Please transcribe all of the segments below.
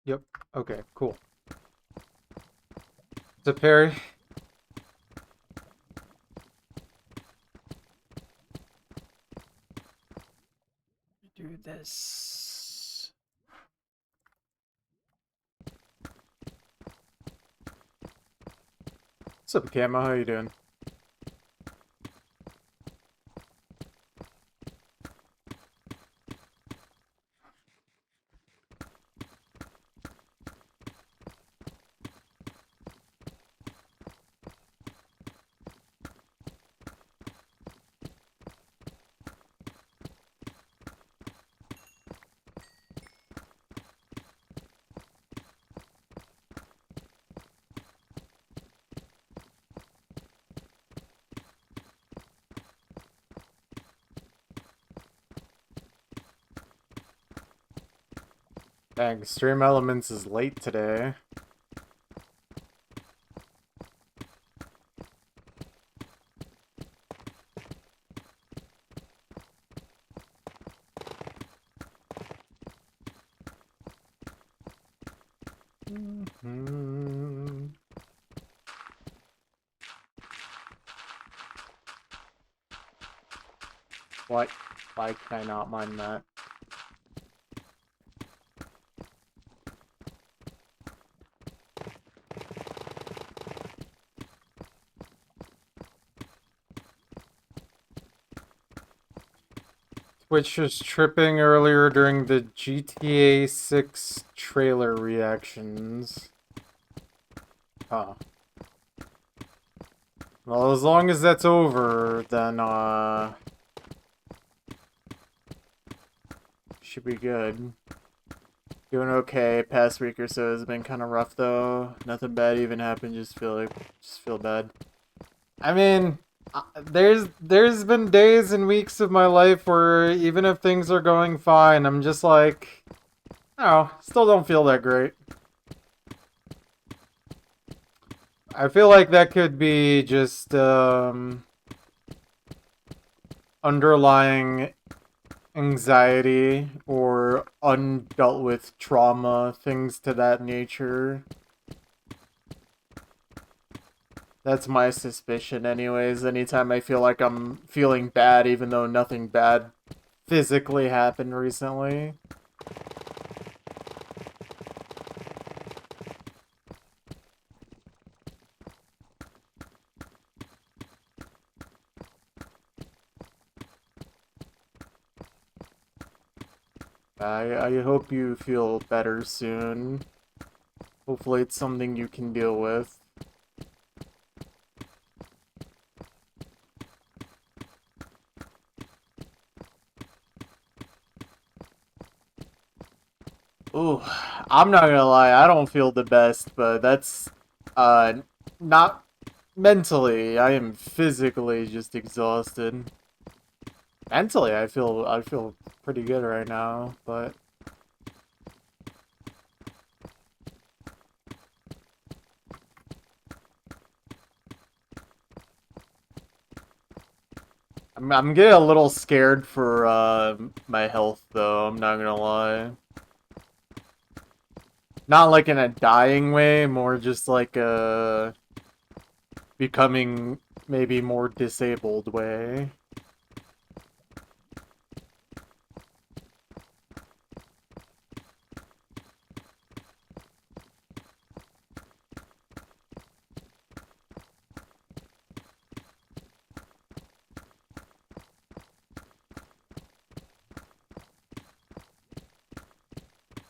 Yep. Okay, cool. So Perry, do this. What's up, Camo? How you doing? Dang, Stream Elements is late today. Mhm. What? Why can I not mind that? Twitch was tripping earlier during the GTA 6 trailer reactions. Huh. Well, as long as that's over, then, should be good. Doing okay. Past week or so has been kind of rough, though. Nothing bad even happened. Just feel bad. I mean, there's been days and weeks of my life where even if things are going fine, I'm just like, oh, still don't feel that great. I feel like that could be just underlying anxiety or undealt with trauma, things to that nature. That's my suspicion, anyways. Anytime I feel like I'm feeling bad, even though nothing bad physically happened recently. I hope you feel better soon. Hopefully it's something you can deal with. Ooh, I'm not gonna lie, I don't feel the best, but that's uh not mentally. I am physically just exhausted. Mentally, I feel pretty good right now, but I'm getting a little scared for my health though, I'm not gonna lie. Not like in a dying way, more just like a becoming maybe more disabled way.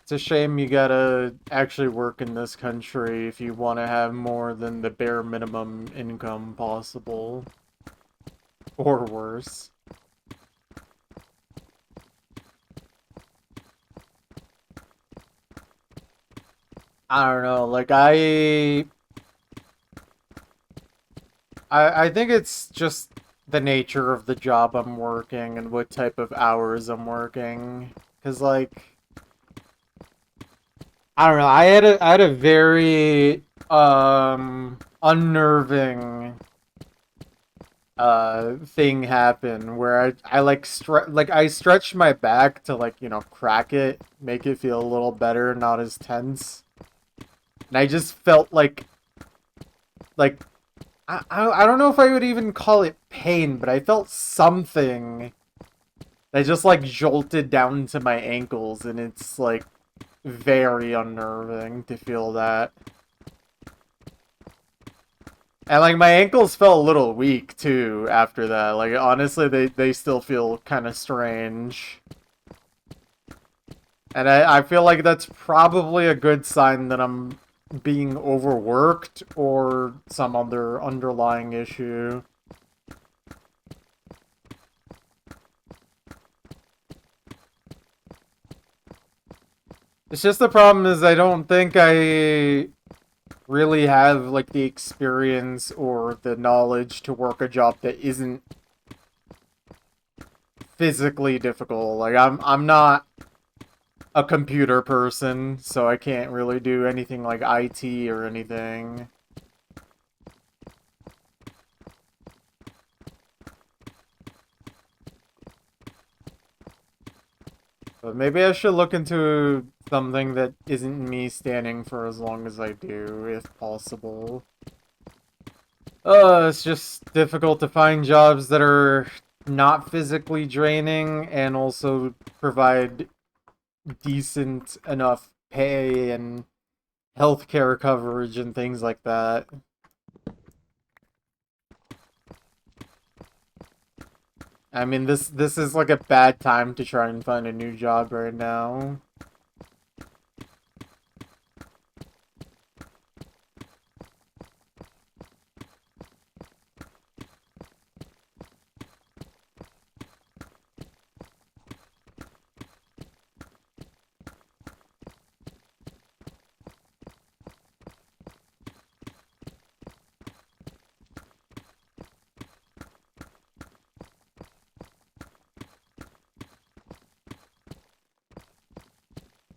It's a shame you gotta actually work in this country if you want to have more than the bare minimum income possible. Or worse. I don't know, like I think it's just the nature of the job I'm working and what type of hours I'm working. Cause like I don't know, I had a very unnerving thing happen where I like I stretched my back to like, you know, crack it, make it feel a little better, not as tense. And I just felt like I don't know if I would even call it pain, but I felt something that just like jolted down to my ankles, and it's like very unnerving to feel that. And like my ankles felt a little weak too after that. Like honestly, they still feel kind of strange. And I feel like that's probably a good sign that I'm being overworked or some other underlying issue. It's just the problem is I don't think I really have like the experience or the knowledge to work a job that isn't physically difficult. Like I'm not a computer person, so I can't really do anything like IT or anything. But maybe I should look into something that isn't me standing for as long as I do, if possible. It's just difficult to find jobs that are not physically draining and also provide decent enough pay and healthcare coverage and things like that. I mean, this is like a bad time to try and find a new job right now.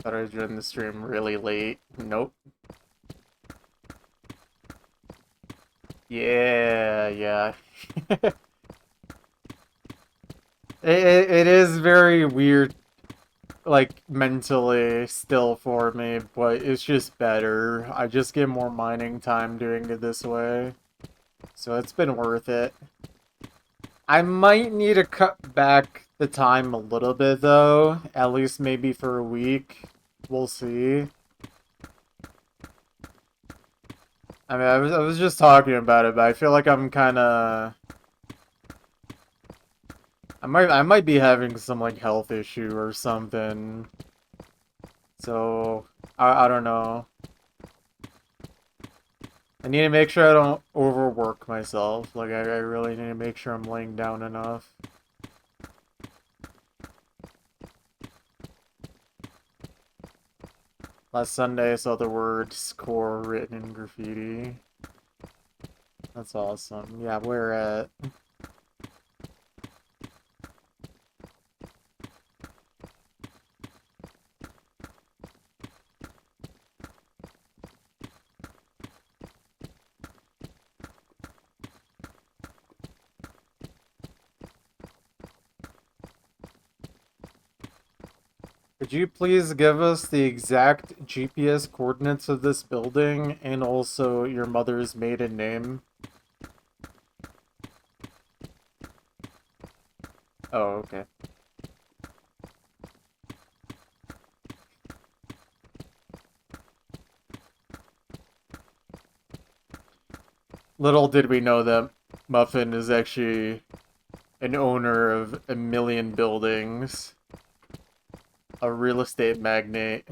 Thought I joined the stream really late. Nope. Yeah, yeah. It is very weird, like, mentally still for me, but it's just better. I just get more mining time doing it this way. So it's been worth it. I might need to cut back the time a little bit, though. At least maybe for a week. We'll see. I mean, I was just talking about it, but I feel like I'm kind of... I might be having some, like, health issue or something. So, I don't know. I need to make sure I don't overwork myself. Like, I really need to make sure I'm laying down enough. Last Sunday, I saw the word score written in graffiti. That's awesome. Yeah, where at? Could you please give us the exact GPS coordinates of this building and also your mother's maiden name? Oh, okay. Little did we know that Muffin is actually an owner of a million buildings, a real estate magnate.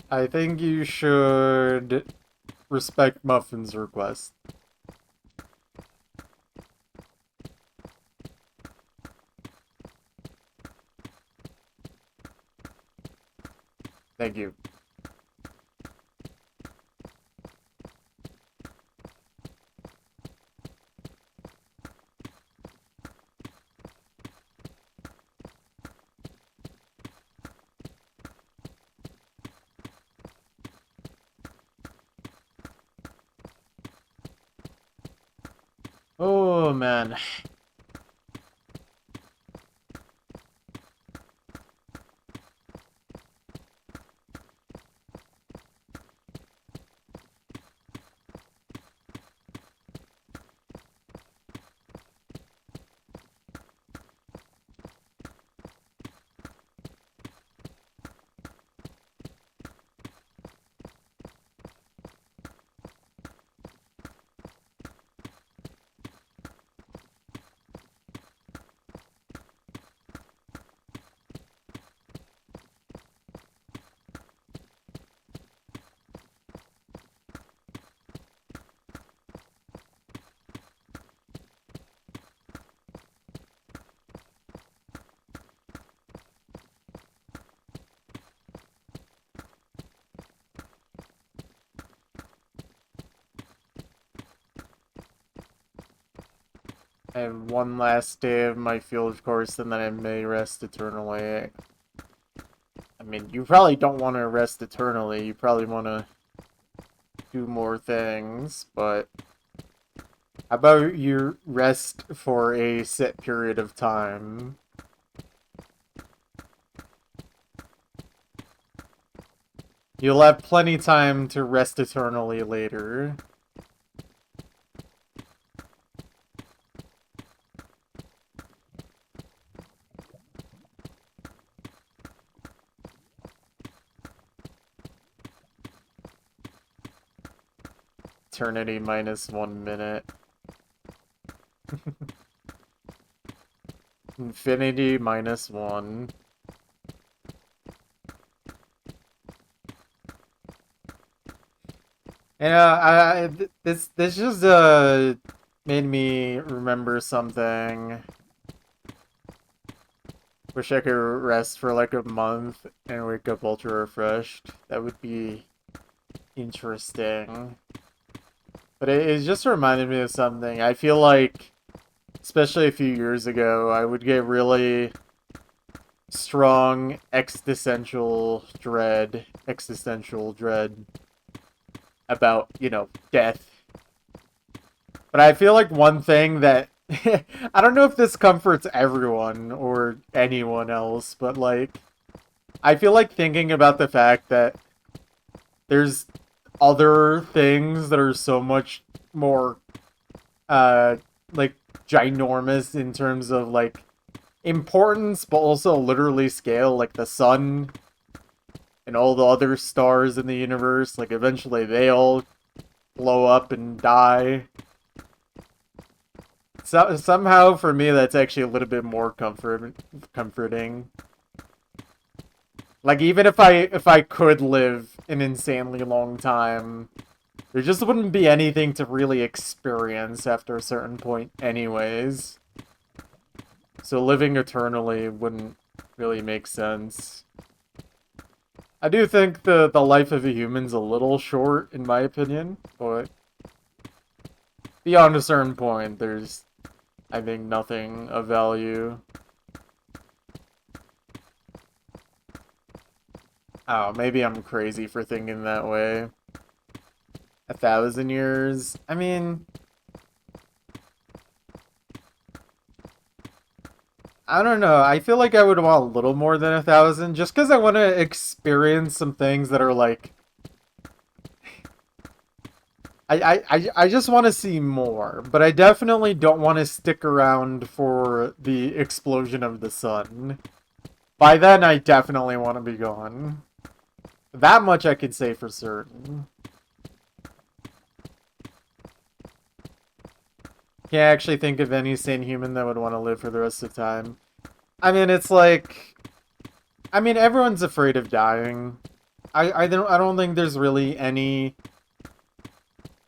I think you should respect Muffin's request. Thank you. Oh, man. I have one last day of my field course, and then I may rest eternally. I mean, you probably don't want to rest eternally. You probably want to do more things, but how about you rest for a set period of time? You'll have plenty time to rest eternally later. Eternity minus 1 minute. Infinity minus 1. Yeah, this just made me remember something. Wish I could rest for like a month and wake up ultra refreshed. That would be interesting. But it just reminded me of something. I feel like, especially a few years ago, I would get really strong existential dread about, you know, death. But I feel like one thing that I don't know if this comforts everyone or anyone else, but like I feel like thinking about the fact that there's other things that are so much more like ginormous in terms of like importance, but also literally scale, like the sun and all the other stars in the universe. Like eventually they all blow up and die. So somehow for me that's actually a little bit more comforting. Like even if I could live an insanely long time, there just wouldn't be anything to really experience after a certain point anyways. So living eternally wouldn't really make sense. I do think the life of a human's a little short in my opinion, but beyond a certain point there's I think nothing of value. Oh, maybe I'm crazy for thinking that way. 1,000 years? I mean, I don't know. I feel like I would want a little more than 1,000 just because I want to experience some things that are like... I just want to see more, but I definitely don't want to stick around for the explosion of the sun. By then, I definitely want to be gone. That much I could say for certain. Can't actually think of any sane human that would want to live for the rest of time. I mean, it's like... I mean, everyone's afraid of dying. I don't think there's really any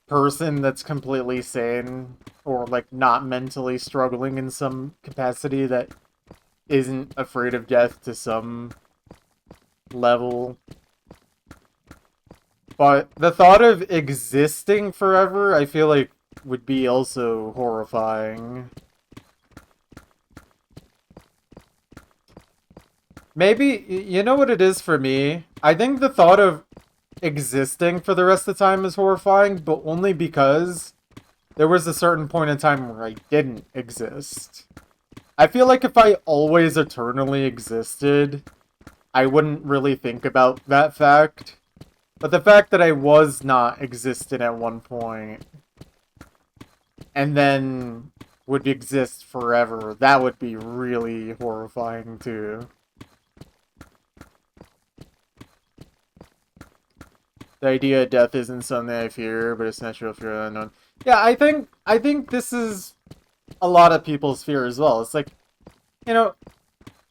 person that's completely sane or, like, not mentally struggling in some capacity that isn't afraid of death to some level. But the thought of existing forever, I feel like, would be also horrifying. Maybe, you know what it is for me? I think the thought of existing for the rest of the time is horrifying, but only because there was a certain point in time where I didn't exist. I feel like if I always eternally existed, I wouldn't really think about that fact. But the fact that I was not existent at one point and then would exist forever, that would be really horrifying too. The idea of death isn't something I fear, but it's natural fear of the unknown. Yeah, I think this is a lot of people's fear as well. It's like, you know,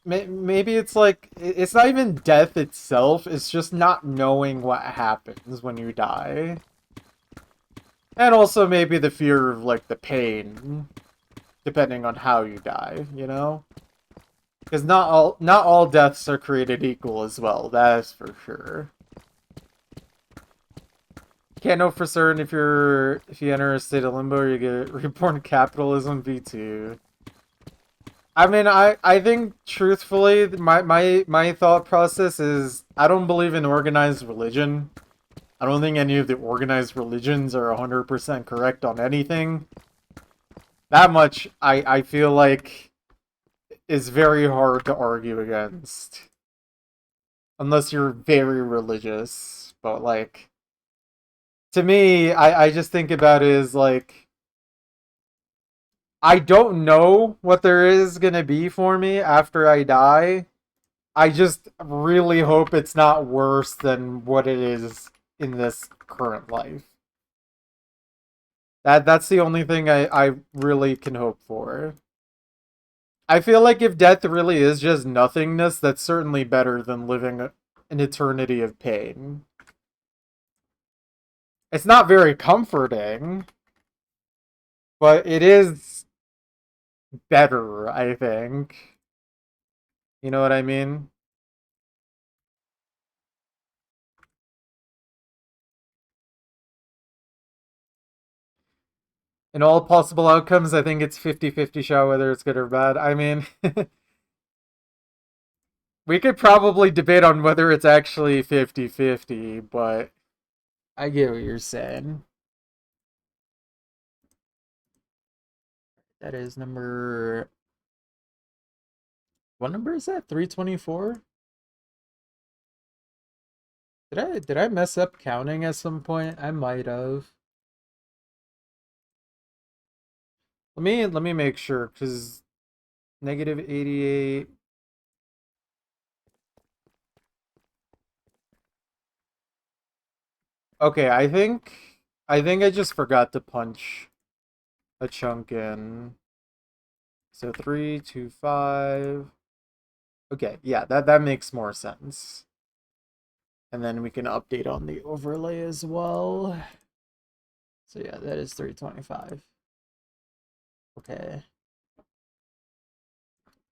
maybe it's like it's not even death itself, it's just not knowing what happens when you die. And also maybe the fear of like the pain depending on how you die, you know? Because not all deaths are created equal as well, that is for sure. Can't know for certain if you enter a state of limbo, you get reborn capitalism V2. I mean, I think truthfully, my thought process is I don't believe in organized religion. I don't think any of the organized religions are 100% correct on anything. That much I feel like is very hard to argue against. Unless you're very religious. But like to me, I just think about it as like I don't know what there is gonna be for me after I die. I just really hope it's not worse than what it is in this current life. That's the only thing I really can hope for. I feel like if death really is just nothingness, that's certainly better than living an eternity of pain. It's not very comforting, but it is better, I think. You know what I mean? In all possible outcomes, I think it's 50-50 shot whether it's good or bad. I mean, we could probably debate on whether it's actually 50-50, but I get what you're saying. That is number. What number is that? 324? Did I mess up counting at some point? I might have. Let me make sure, because negative 88. Okay, I think I just forgot to punch a chunk in. So 325. Okay, yeah, that makes more sense. And then we can update on the overlay as well. So yeah, that is 325. Okay.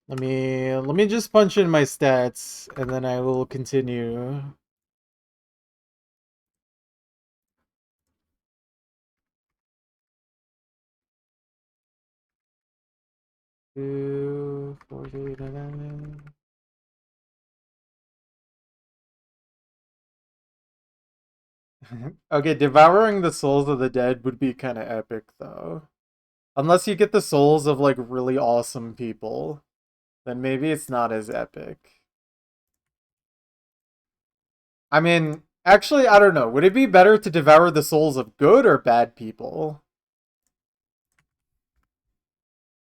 Let me just punch in my stats and then I will continue. Two, 49. Okay, devouring the souls of the dead would be kind of epic though. Unless you get the souls of like really awesome people, then maybe it's not as epic. I mean, actually, I don't know. Would it be better to devour the souls of good or bad people?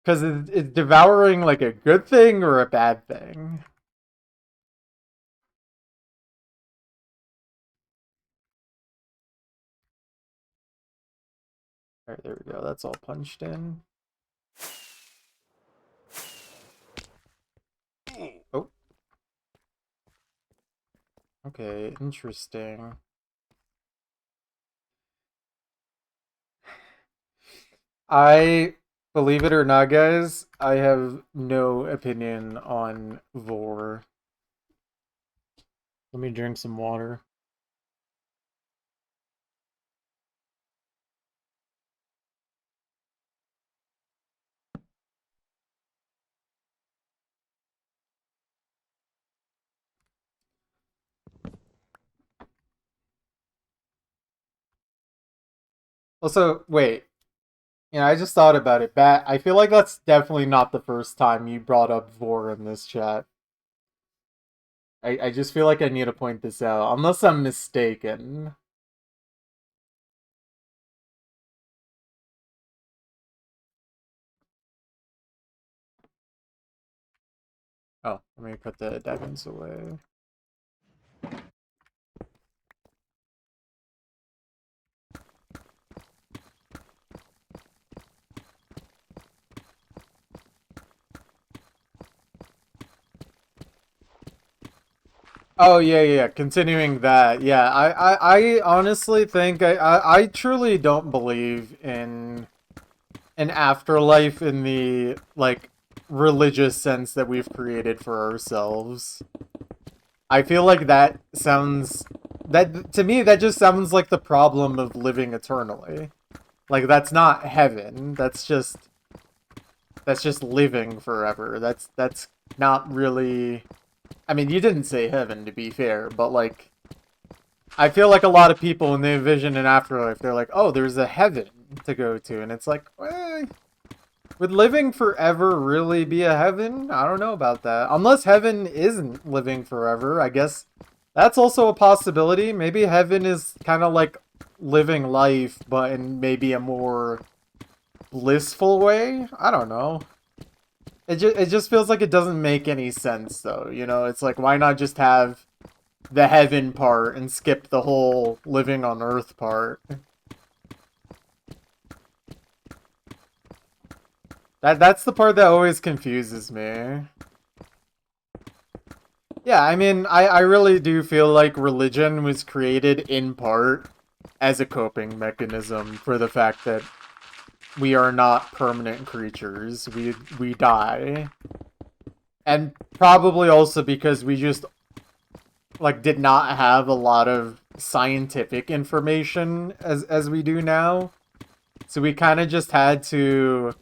Because is devouring like a good thing or a bad thing? Alright, there we go. That's all punched in. Oh. Okay, interesting. I believe it or not, guys, I have no opinion on Vor. Let me drink some water. Also, wait. Yeah, I just thought about it. Bat, I feel like that's definitely not the first time you brought up Vor in this chat. I just feel like I need to point this out, unless I'm mistaken. Oh, let me put the diamonds away. Oh yeah. Continuing that, yeah. I honestly think I truly don't believe in an afterlife in the like religious sense that we've created for ourselves. I feel like that sounds that to me that just sounds like the problem of living eternally. Like that's not heaven. That's just living forever. That's not really. I mean, you didn't say heaven to be fair, but like I feel like a lot of people when they envision an afterlife, they're like, "Oh, there's a heaven to go to," and it's like, would living forever really be a heaven? I don't know about that. Unless heaven isn't living forever, I guess that's also a possibility. Maybe heaven is kind of like living life, but in maybe a more blissful way. I don't know. It just feels like it doesn't make any sense though. You know, it's like why not just have the heaven part and skip the whole living on earth part? That's the part that always confuses me. Yeah, I mean, I really do feel like religion was created in part as a coping mechanism for the fact that we are not permanent creatures. We die. And probably also because we just like did not have a lot of scientific information as we do now. So we kind of just had to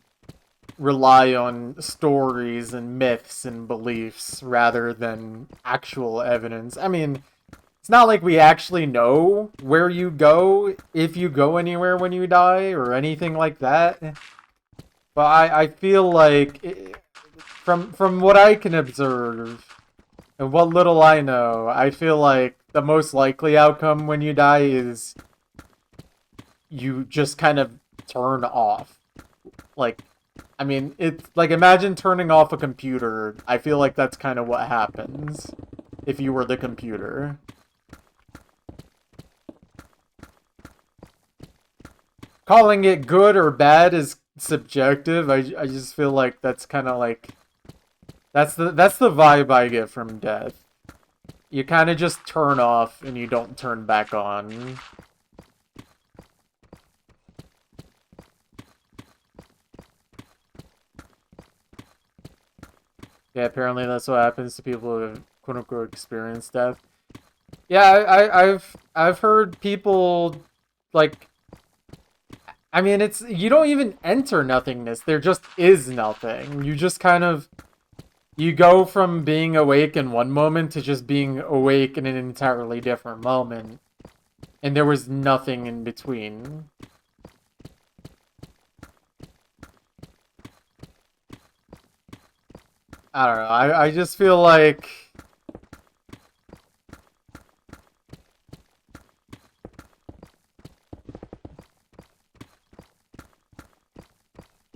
rely on stories and myths and beliefs rather than actual evidence. I mean, it's not like we actually know where you go if you go anywhere when you die or anything like that. But I feel like from what I can observe and what little I know, I feel like the most likely outcome when you die is you just kind of turn off. Like, I mean, it's like imagine turning off a computer. I feel like that's kind of what happens if you were the computer. Calling it good or bad is subjective. I just feel like that's kind of like that's the vibe I get from death. You kind of just turn off and you don't turn back on. Yeah, apparently that's what happens to people who have quote unquote experienced death. Yeah, I've heard people like I mean it's you don't even enter nothingness. There just is nothing. You just kind of you go from being awake in one moment to just being awake in an entirely different moment. And there was nothing in between. I don't know. I just feel like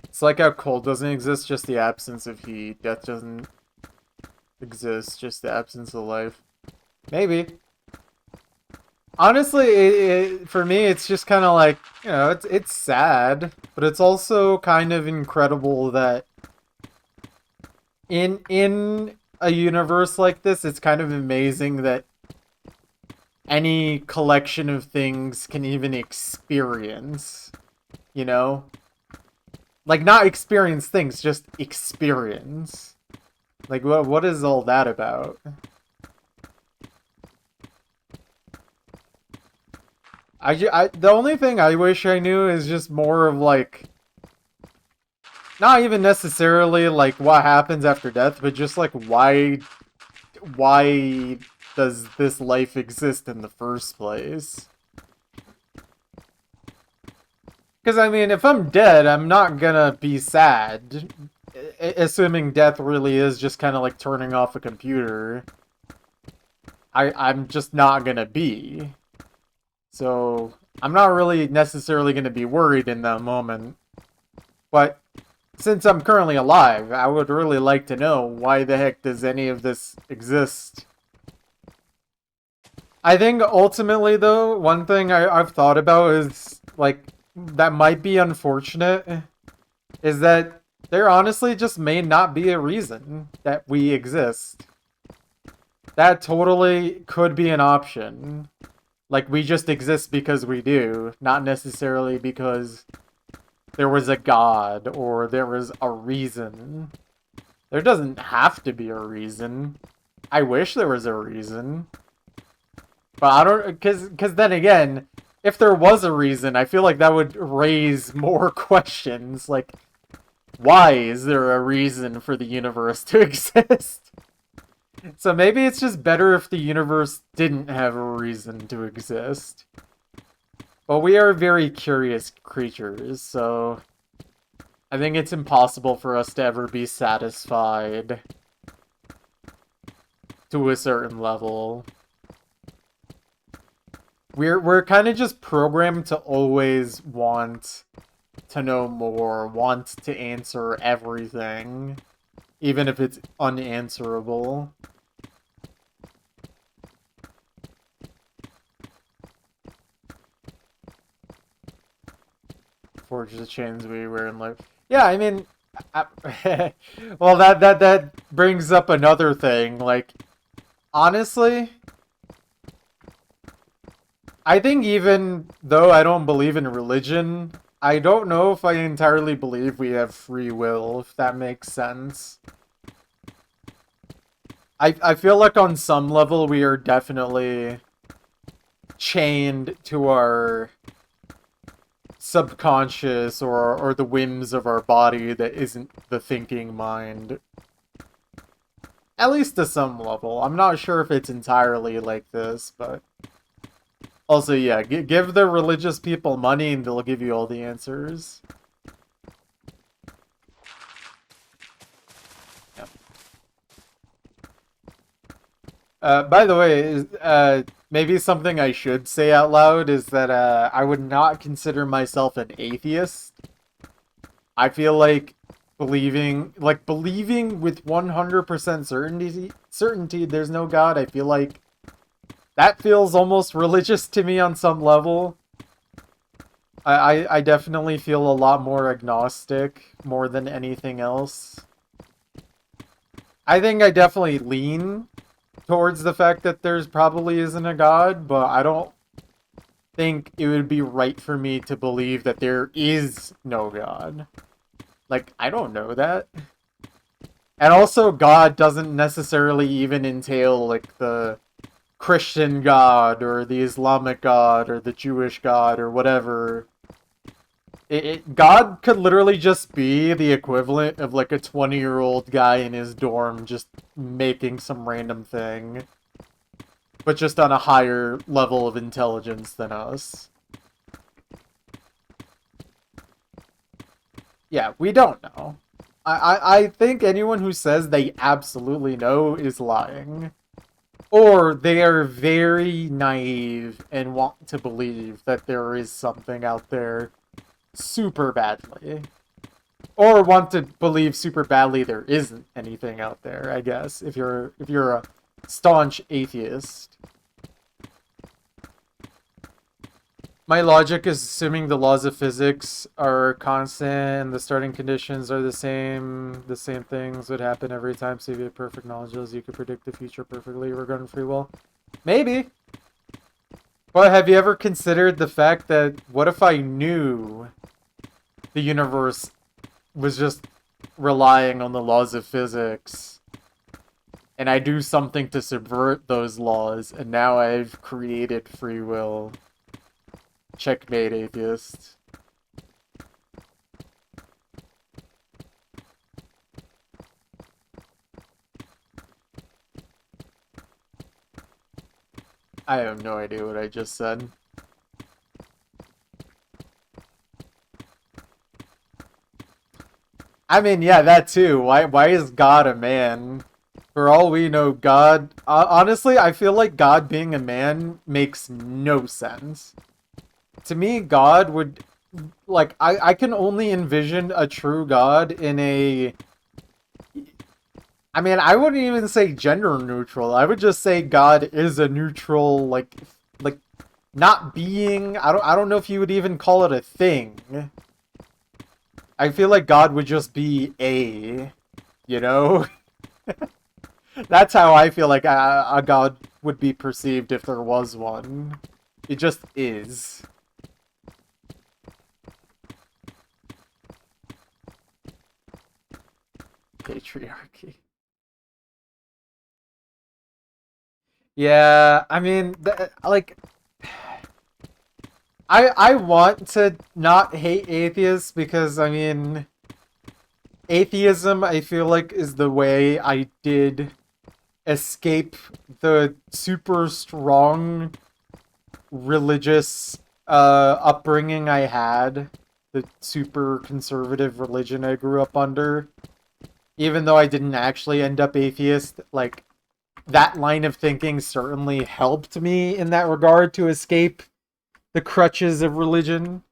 it's like how cold doesn't exist, just the absence of heat. Death doesn't exist, just the absence of life. Maybe. Honestly, for me, it's just kind of like, you know, it's sad, but it's also kind of incredible that in a universe like this, it's kind of amazing that any collection of things can even experience, you know? Like not experience things, just experience. Like what is all that about? The only thing I wish I knew is just more of like not even necessarily like what happens after death, but just like why does this life exist in the first place? Because, I mean, if I'm dead, I'm not gonna be sad. Assuming death really is just kind of like turning off a computer. I'm just not gonna be. So, I'm not really necessarily gonna be worried in that moment. But, since I'm currently alive, I would really like to know why the heck does any of this exist? I think ultimately, though, one thing I've thought about is, like, that might be unfortunate, is that there honestly just may not be a reason that we exist. That totally could be an option. Like, we just exist because we do, not necessarily because there was a god or there was a reason. There doesn't have to be a reason. I wish there was a reason. But I don't, because then again, if there was a reason, I feel like that would raise more questions. Like, why is there a reason for the universe to exist? So maybe it's just better if the universe didn't have a reason to exist. But we are very curious creatures, so I think it's impossible for us to ever be satisfied to a certain level. We're kind of just programmed to always want to know more, want to answer everything, even if it's unanswerable. Forge the chains we wear in life. Yeah, I mean, well, that brings up another thing. Like, honestly, I think even though I don't believe in religion, I don't know if I entirely believe we have free will, if that makes sense. I feel like on some level we are definitely chained to our subconscious or the whims of our body that isn't the thinking mind. At least to some level. I'm not sure if it's entirely like this, but... Also, yeah, give the religious people money and they'll give you all the answers. Yep. By the way, maybe something I should say out loud is that I would not consider myself an atheist. I feel like believing with 100% certainty there's no God, I feel like that feels almost religious to me on some level. I definitely feel a lot more agnostic more than anything else. I think I definitely lean towards the fact that there's probably isn't a God, but I don't think it would be right for me to believe that there is no God. Like, I don't know that. And also, God doesn't necessarily even entail, like, the Christian God or the Islamic God or the Jewish God or whatever. God could literally just be the equivalent of like a 20-year-old guy in his dorm just making some random thing, but just on a higher level of intelligence than us. Yeah, we don't know. I think anyone who says they absolutely know is lying. Or they are very naive and want to believe that there is something out there super badly. Or want to believe super badly there isn't anything out there, I guess, if you're a staunch atheist. My logic is assuming the laws of physics are constant and the starting conditions are the same things would happen every time, so if you have perfect knowledge as you could predict the future perfectly regarding free will. Maybe. But have you ever considered the fact that what if I knew the universe was just relying on the laws of physics and I do something to subvert those laws and now I've created free will? Checkmate, atheist. I have no idea what I just said. I mean, yeah, that too. Why is God a man? For all we know, God... honestly, I feel like God being a man makes no sense. To me, God would... Like, I can only envision a true God in a... I mean, I wouldn't even say gender neutral. I would just say God is a neutral, like, not being... I don't know if you would even call it a thing. I feel like God would just be you know? That's how I feel like a god would be perceived if there was one. It just is. Patriarchy. Yeah, I mean, like, I want to not hate atheists because, I mean, atheism, I feel like, is the way I did escape the super strong religious upbringing I had, the super conservative religion I grew up under. Even though I didn't actually end up atheist, like, that line of thinking certainly helped me in that regard to escape the crutches of religion.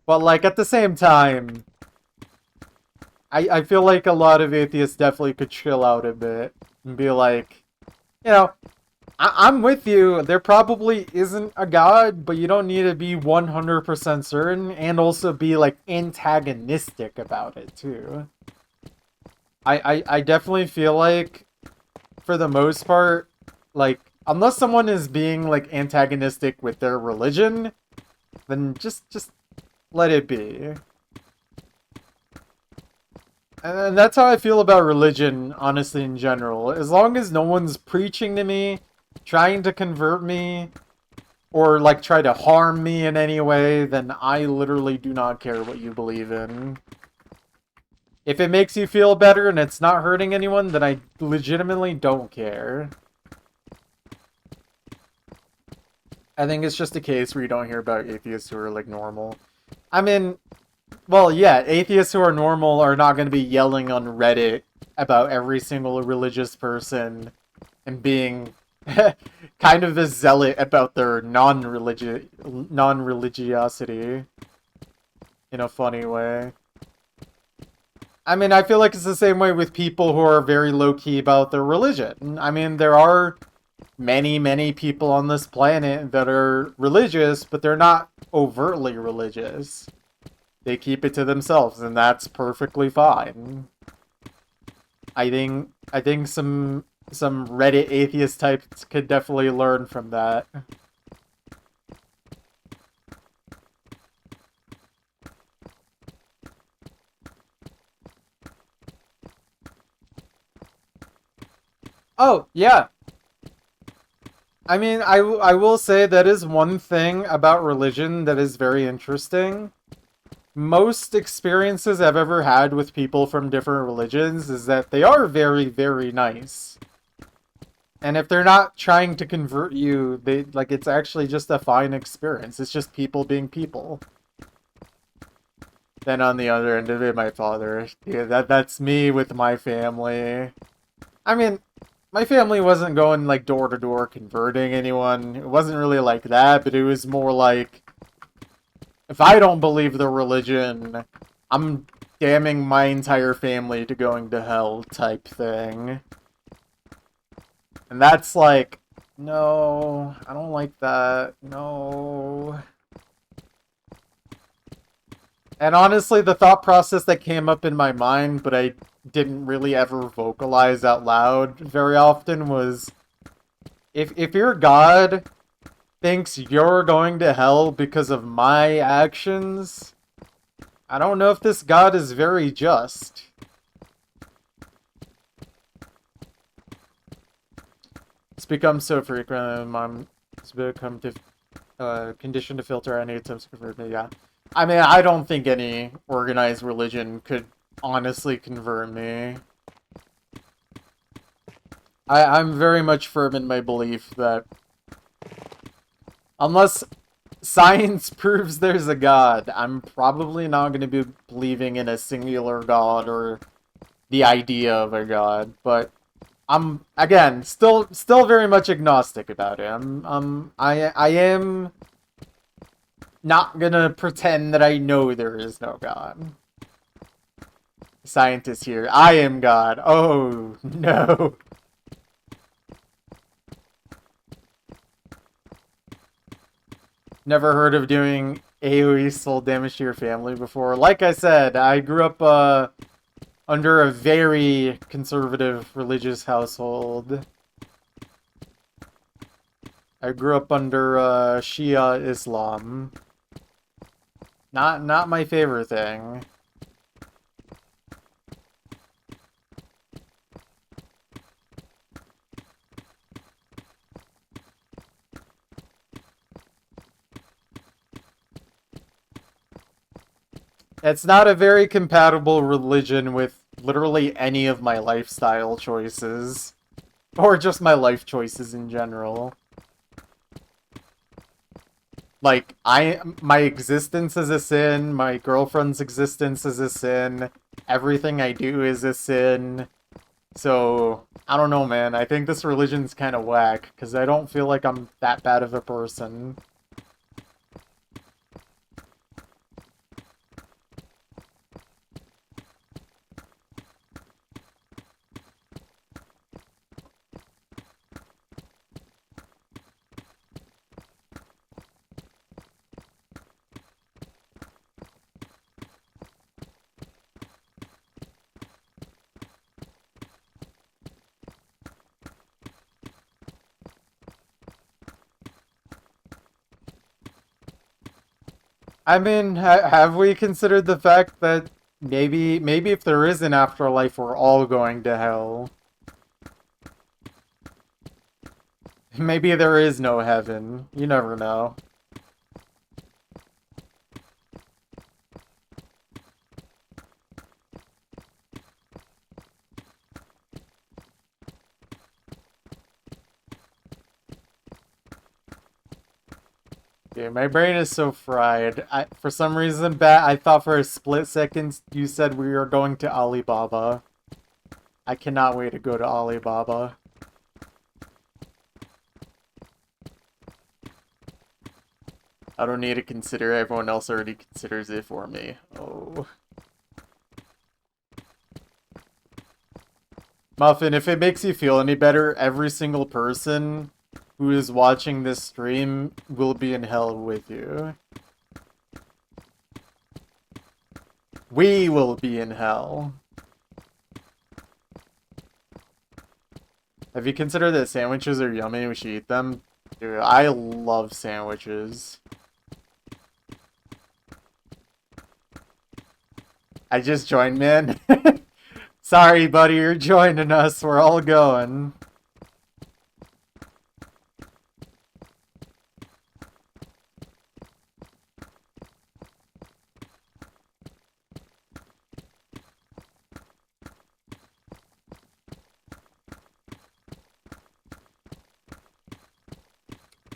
But, like, at the same time, I feel like a lot of atheists definitely could chill out a bit and be like, you know, I'm with you. There probably isn't a god, but you don't need to be 100% certain and also be, like, antagonistic about it, too. I definitely feel like, for the most part, like, unless someone is being, like, antagonistic with their religion, then just let it be. And that's how I feel about religion, honestly, in general. As long as no one's preaching to me, trying to convert me, or, like, try to harm me in any way, then I literally do not care what you believe in. If it makes you feel better and it's not hurting anyone, then I legitimately don't care. I think it's just a case where you don't hear about atheists who are, like, normal. I mean, well, yeah, atheists who are normal are not going to be yelling on Reddit about every single religious person and being kind of a zealot about their non-religiosity in a funny way. I mean, I feel like it's the same way with people who are very low-key about their religion. I mean, there are many, many people on this planet that are religious, but they're not overtly religious. They keep it to themselves, and that's perfectly fine. I think some Reddit atheist types could definitely learn from that. Oh, yeah. I mean, I will say that is one thing about religion that is very interesting. Most experiences I've ever had with people from different religions is that they are very, very nice. And if they're not trying to convert you, they like it's actually just a fine experience. It's just people being people. Then on the other end of it, my father. Yeah, that's me with my family. I mean, my family wasn't going like door to door converting anyone. It wasn't really like that, but it was more like if I don't believe the religion, I'm damning my entire family to going to hell type thing. And that's like, no, I don't like that. No. And honestly, the thought process that came up in my mind, but I didn't really ever vocalize out loud very often was, if your God thinks you're going to hell because of my actions, I don't know if this God is very just. It's become so frequent, it's become conditioned to filter any attempts to convert me, yeah. I mean, I don't think any organized religion could honestly convert me. I'm very much firm in my belief that unless science proves there's a god. I'm probably not going to be believing in a singular god or the idea of a god, but I'm again still very much agnostic about it. I am not gonna pretend that I know there is no god. Scientist here. I am God. Oh no. Never heard of doing AoE soul damage to your family before. Like I said, I grew up under a very conservative religious household. I grew up under Shia Islam. Not my favorite thing. It's not a very compatible religion with literally any of my lifestyle choices. Or just my life choices in general. Like, my existence is a sin, my girlfriend's existence is a sin, everything I do is a sin. So, I don't know, man. I think this religion's kind of whack, because I don't feel like I'm that bad of a person. I mean, have we considered the fact that maybe if there is an afterlife, we're all going to hell? Maybe there is no heaven. You never know. Yeah, my brain is so fried. For some reason, I thought for a split second you said we were going to Alibaba. I cannot wait to go to Alibaba. I don't need to consider, everyone else already considers it for me. Oh. Muffin, if it makes you feel any better, every single person who is watching this stream will be in hell with you. We will be in hell. Have you considered that sandwiches are yummy and we should eat them? Dude, I love sandwiches. I just joined, man. Sorry, buddy, you're joining us. We're all going.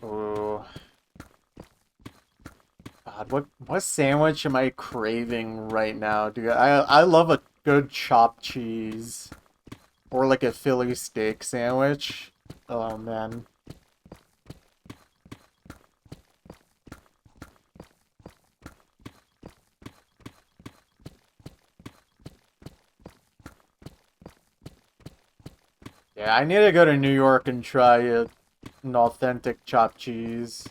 Ooh. God, what sandwich am I craving right now, dude? I love a good chopped cheese. Or like a Philly steak sandwich. Oh, man. Yeah, I need to go to New York and try an authentic chopped cheese.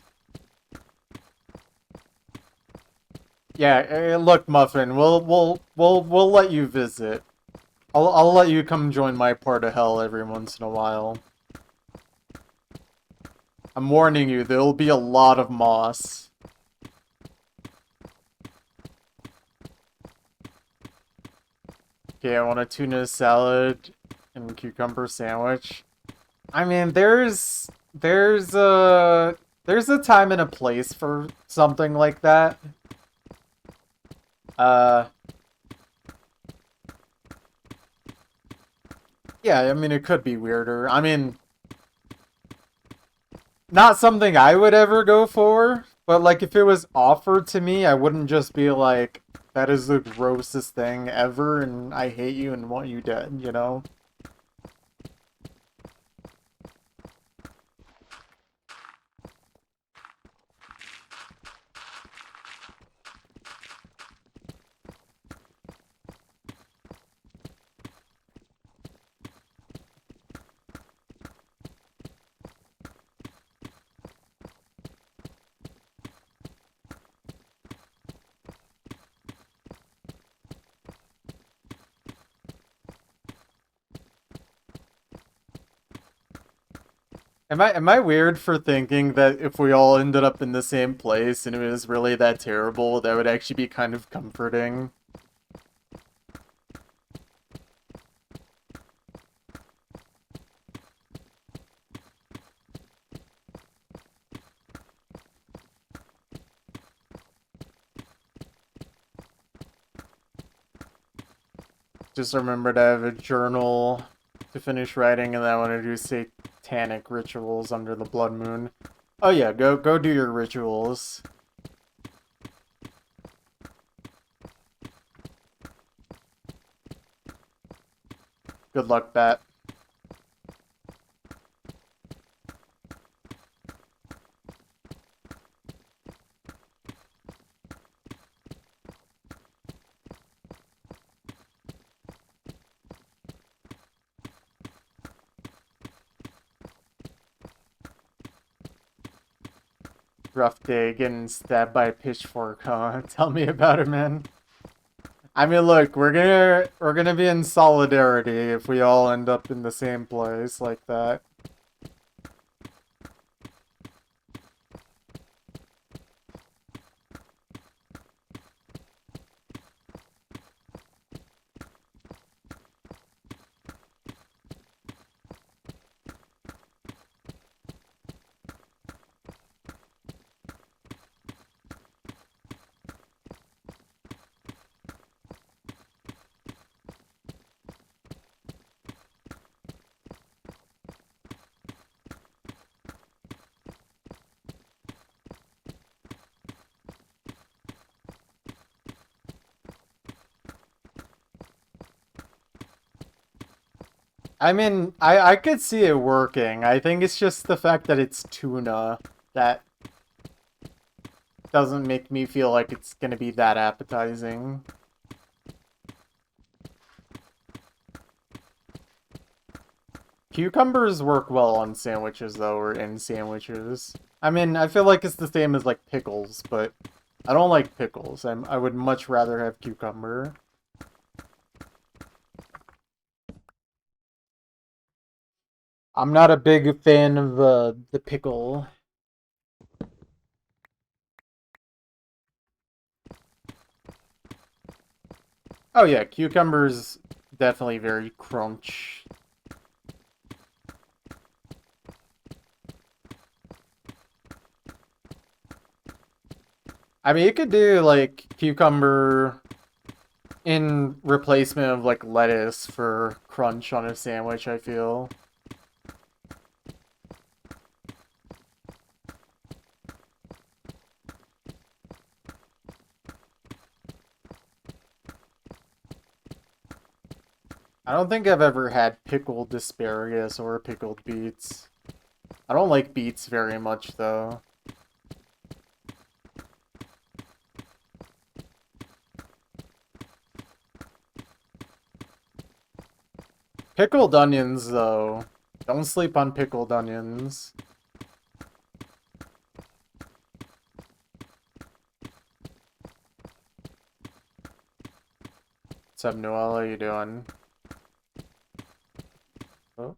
Yeah, look, Muffin, we'll let you visit. I'll let you come join my part of hell every once in a while. I'm warning you, there'll be a lot of moss. Okay, I want a tuna salad and cucumber sandwich. I mean, there's a time and a place for something like that. Yeah, I mean, it could be weirder. I mean, not something I would ever go for, But like if it was offered to me, I wouldn't just be like, that is the grossest thing ever and I hate you and want you dead, you know? Am I weird for thinking that if we all ended up in the same place and it was really that terrible, that would actually be kind of comforting? Just remember to have a journal to finish writing, and then I want to do satanic rituals under the blood moon. Oh yeah, go do your rituals. Good luck, Bat. Rough day, getting stabbed by a pitchfork, huh? Tell me about it, man. I mean, look, we're gonna be in solidarity if we all end up in the same place like that. I mean, I could see it working. I think it's just the fact that it's tuna that doesn't make me feel like it's gonna be that appetizing. Cucumbers work well on sandwiches, though, or in sandwiches. I mean, I feel like it's the same as, like, pickles, but I don't like pickles. I would much rather have cucumber. I'm not a big fan of the pickle. Oh yeah, cucumbers definitely very crunch. I mean, you could do like cucumber in replacement of like lettuce for crunch on a sandwich, I feel. I don't think I've ever had pickled asparagus or pickled beets. I don't like beets very much though. Pickled onions though. Don't sleep on pickled onions. What's up, Noelle? How you doing? Oh.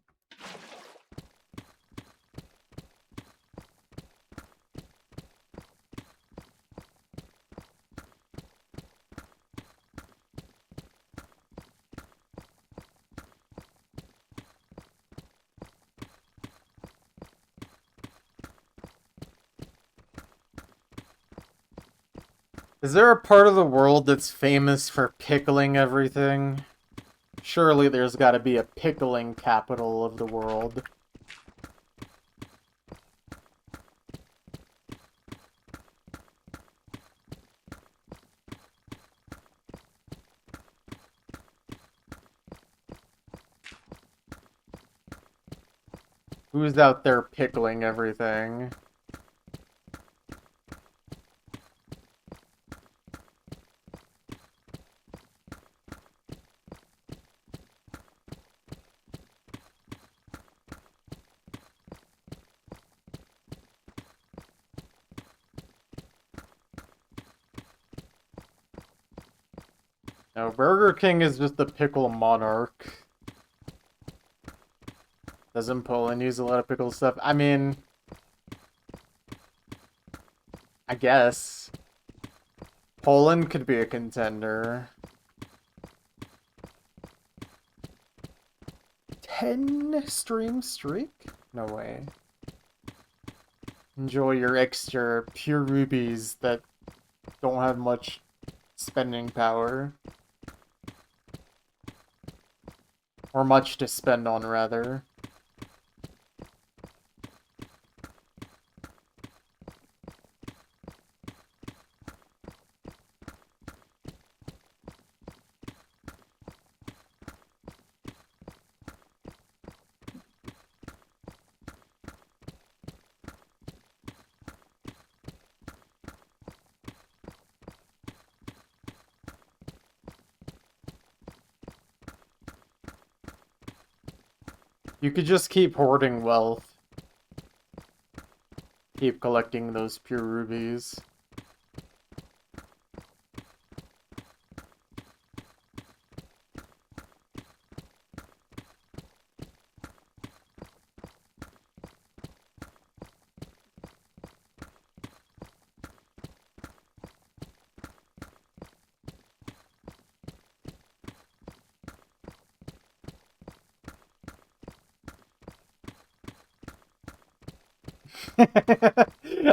Is there a part of the world that's famous for pickling everything? Surely there's gotta be a pickling capital of the world. Who's out there pickling everything? No, Burger King is just the pickle monarch. Doesn't Poland use a lot of pickle stuff? I mean, I guess. Poland could be a contender. 10 stream streak? No way. Enjoy your extra pure rubies that don't have much spending power. Or much to spend on, rather. You could just keep hoarding wealth. Keep collecting those pure rubies.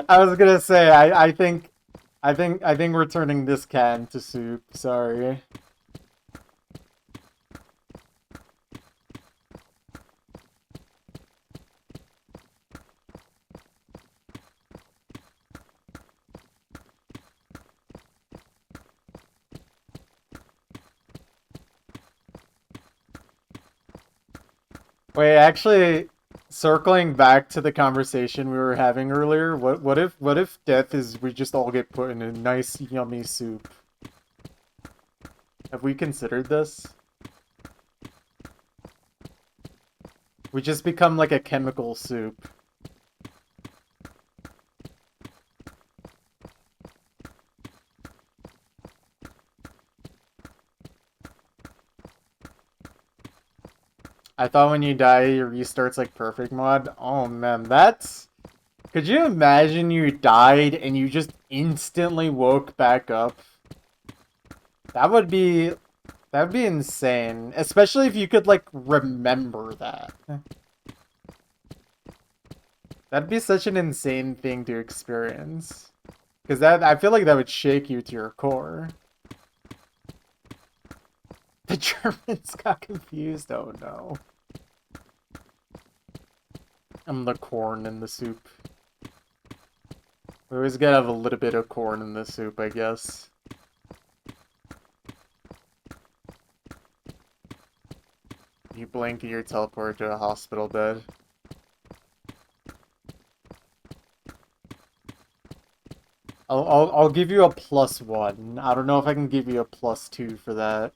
I was gonna say, I think we're turning this can to soup. Sorry. Wait, actually, circling back to the conversation we were having earlier, what if death is we just all get put in a nice yummy soup? Have we considered this? We just become like a chemical soup. I thought when you die, it restarts like perfect mod. Oh man, that's... Could you imagine you died and you just instantly woke back up? That would be... That'd be insane. Especially if you could, like, remember that. That'd be such an insane thing to experience. Because I feel like that would shake you to your core. The Germans got confused. Oh no. I'm the corn in the soup. We always gotta have a little bit of corn in the soup, I guess. You blink and you're teleported to a hospital bed. I'll give you a +1. I don't know if I can give you a +2 for that.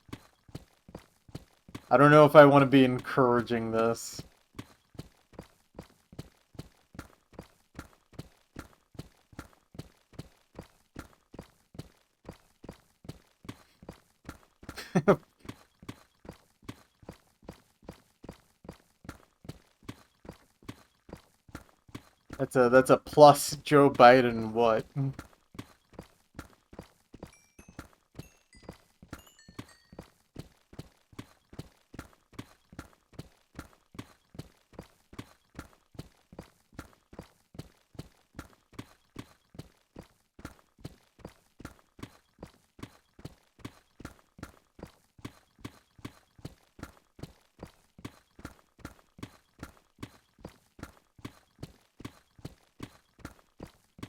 I don't know if I want to be encouraging this. That's a plus Joe Biden what?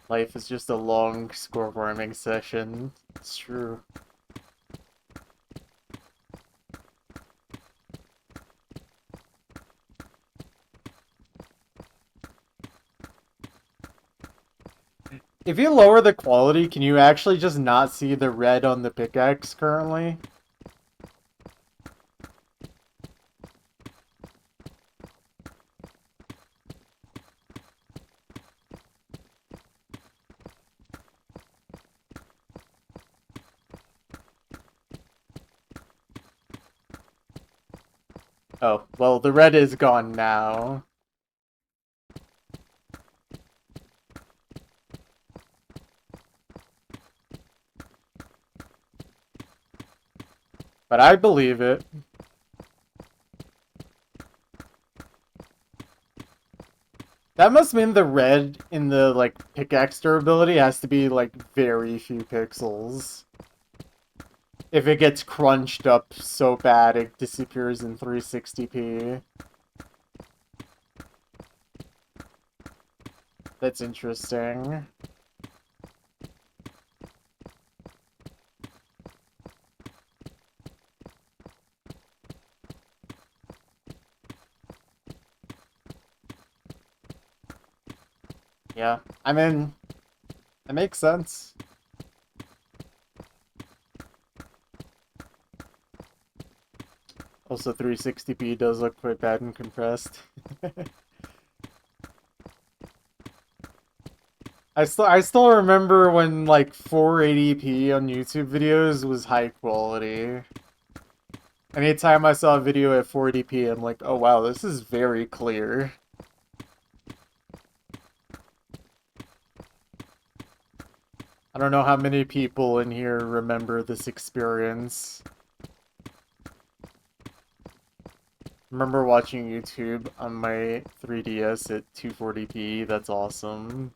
Life is just a long score farming session. It's true. If you lower the quality, can you actually just not see the red on the pickaxe currently? Oh, well, the red is gone now. But I believe it. That must mean the red in the, like, pickaxe durability has to be, like, very few pixels. If it gets crunched up so bad it disappears in 360p. That's interesting. Yeah, I mean, it makes sense. Also, 360p does look quite bad and compressed. I still remember when like 480p on YouTube videos was high quality. Anytime I saw a video at 480p, I'm like, oh wow, this is very clear. I don't know how many people in here remember this experience. Remember watching YouTube on my 3DS at 240p? That's awesome.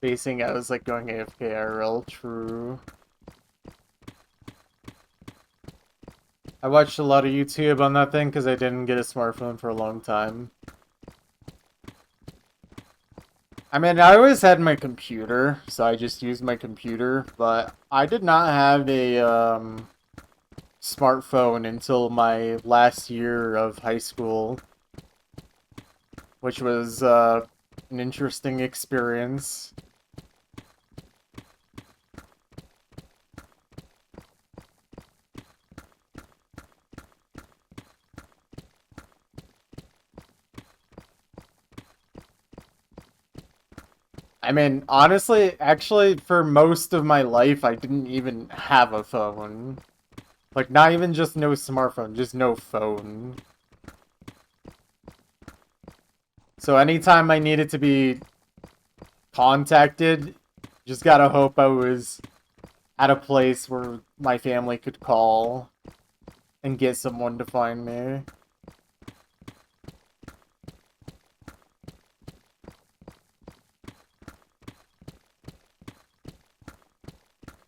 Facing out is like going AFK IRL, true. I watched a lot of YouTube on that thing because I didn't get a smartphone for a long time. I mean, I always had my computer, so I just used my computer, but I did not have a smartphone until my last year of high school, which was an interesting experience. I mean, honestly, actually, for most of my life, I didn't even have a phone. Like, not even just no smartphone, just no phone. So anytime I needed to be contacted, just gotta hope I was at a place where my family could call and get someone to find me.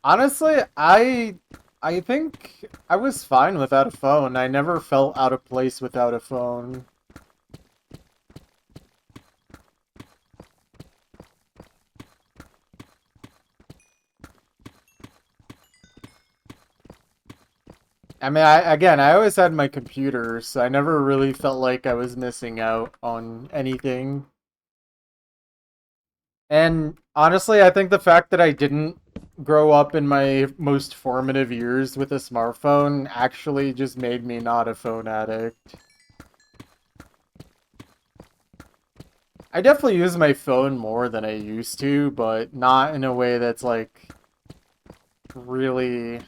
Honestly, I think I was fine without a phone. I never felt out of place without a phone. I mean, I always had my computer, so I never really felt like I was missing out on anything. And honestly, I think the fact that I didn't grow up in my most formative years with a smartphone actually just made me not a phone addict. I definitely use my phone more than I used to, but not in a way that's like really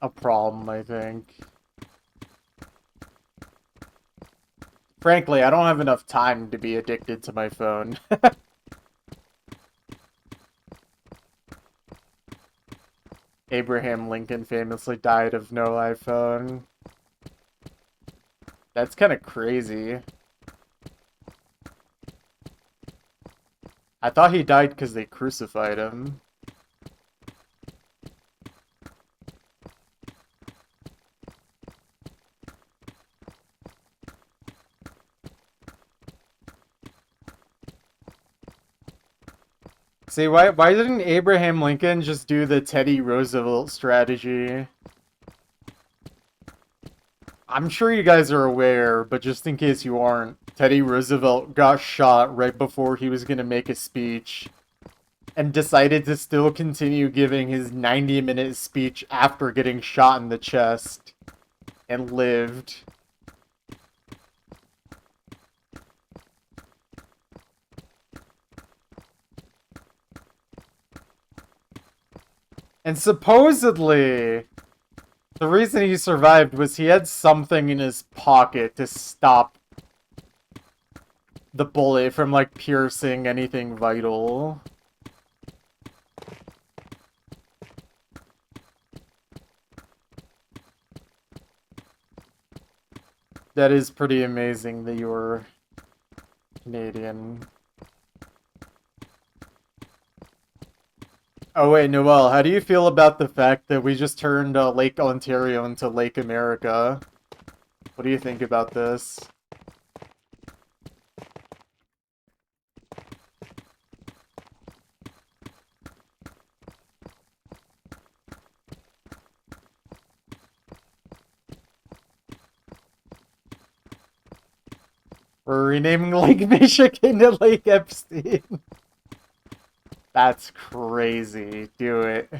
a problem, I think. Frankly, I don't have enough time to be addicted to my phone. Abraham Lincoln famously died of no iPhone. That's kind of crazy. I thought he died because they crucified him. See, why didn't Abraham Lincoln just do the Teddy Roosevelt strategy? I'm sure you guys are aware, but just in case you aren't, Teddy Roosevelt got shot right before he was going to make a speech and decided to still continue giving his 90-minute speech after getting shot in the chest and lived. And supposedly, the reason he survived was he had something in his pocket to stop the bullet from, like, piercing anything vital. That is pretty amazing that you were Canadian. Oh wait, Noel, how do you feel about the fact that we just turned Lake Ontario into Lake America? What do you think about this? We're renaming Lake Michigan to Lake Epstein. That's crazy. Do it.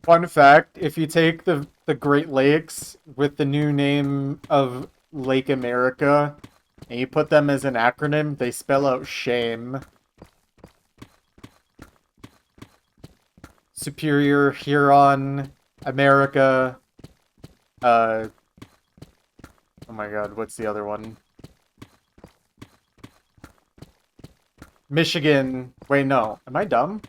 Fun fact, if you take the Great Lakes with the new name of Lake America and you put them as an acronym, they spell out shame. Superior, Huron, America, oh my god, what's the other one? Michigan. Wait, no. Am I dumb?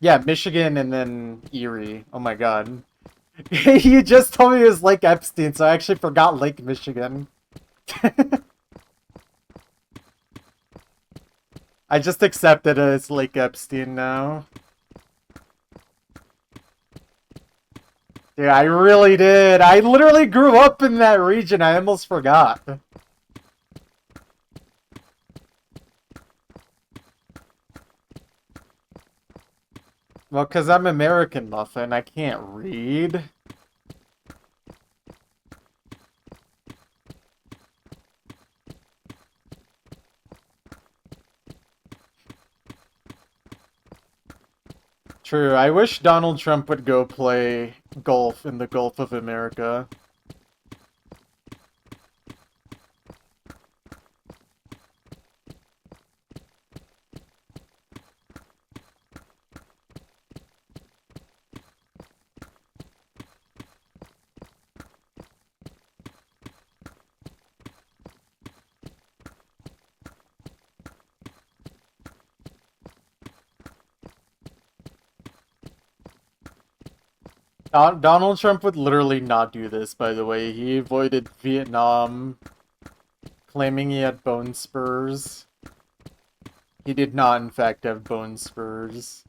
Yeah, Michigan and then Erie. Oh my god. You just told me it was Lake Epstein, so I actually forgot Lake Michigan. I just accepted it as Lake Epstein now. Yeah, I really did. I literally grew up in that region. I almost forgot. Well, because I'm American, Muffin. I can't read. True. I wish Donald Trump would go play golf in the Gulf of America. Donald Trump would literally not do this, by the way. He avoided Vietnam, claiming he had bone spurs. He did not, in fact, have bone spurs.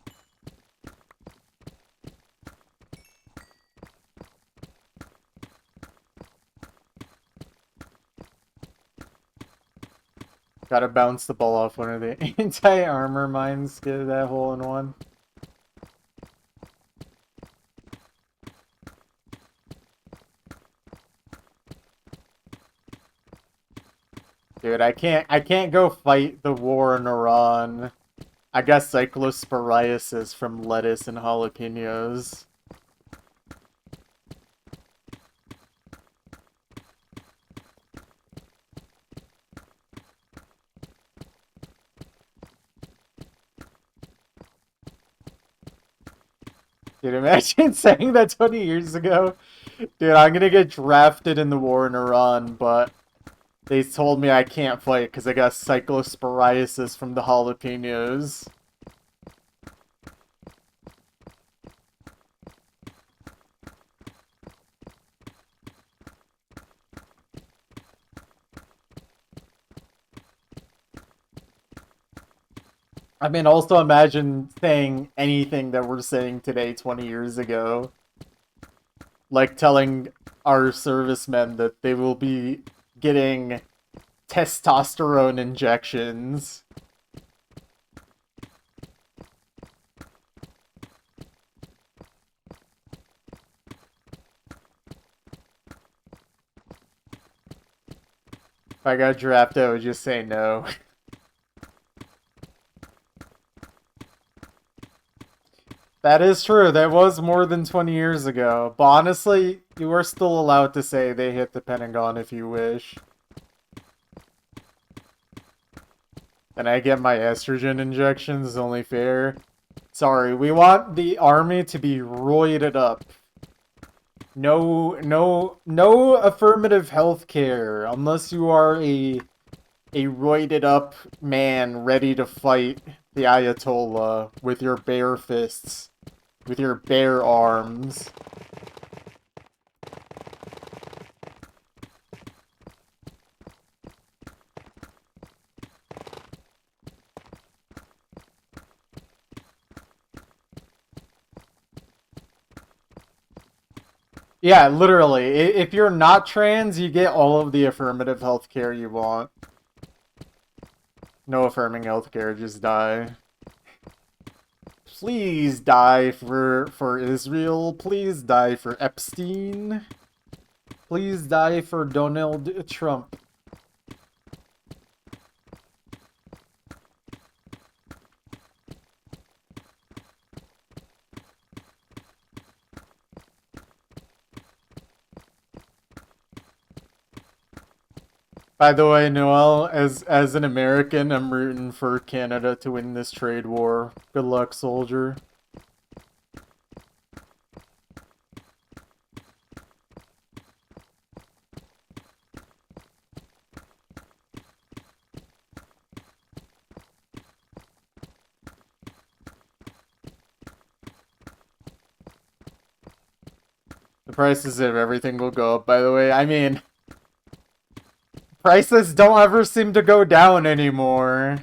Gotta bounce the ball off one of the anti-armor mines, get that hole in one. Dude, I can't go fight the war in Iran. I got cyclosporiasis from lettuce and jalapenos. Dude, imagine saying that 20 years ago. Dude, I'm gonna get drafted in the war in Iran, but they told me I can't fight because I got cyclosporiasis from the jalapenos. I mean, also imagine saying anything that we're saying today 20 years ago. Like telling our servicemen that they will be getting testosterone injections. If I got drafted, I would just say no. That is true. That was more than 20 years ago. But honestly, you are still allowed to say they hit the Pentagon if you wish. And I get my estrogen injections, only fair. Sorry, we want the army to be roided up. No affirmative health care unless you are a roided up man ready to fight the Ayatollah with your bare fists, with your bare arms. Yeah, literally. If you're not trans, you get all of the affirmative health care you want. No affirming health care, just die. Please die for Israel. Please die for Epstein. Please die for Donald Trump. By the way, Noel, as an American, I'm rooting for Canada to win this trade war. Good luck, soldier. The prices of everything will go up, by the way. I mean, prices don't ever seem to go down anymore.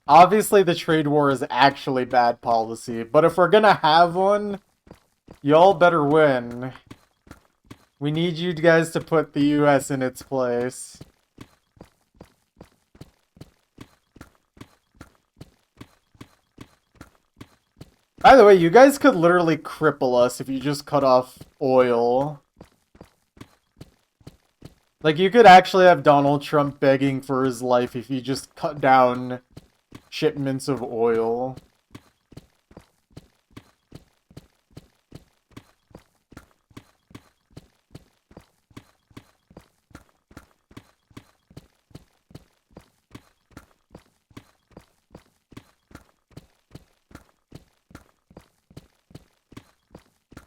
Obviously, the trade war is actually bad policy, but if we're gonna have one, y'all better win. We need you guys to put the US in its place. By the way, you guys could literally cripple us if you just cut off oil. Like, you could actually have Donald Trump begging for his life if you just cut down shipments of oil.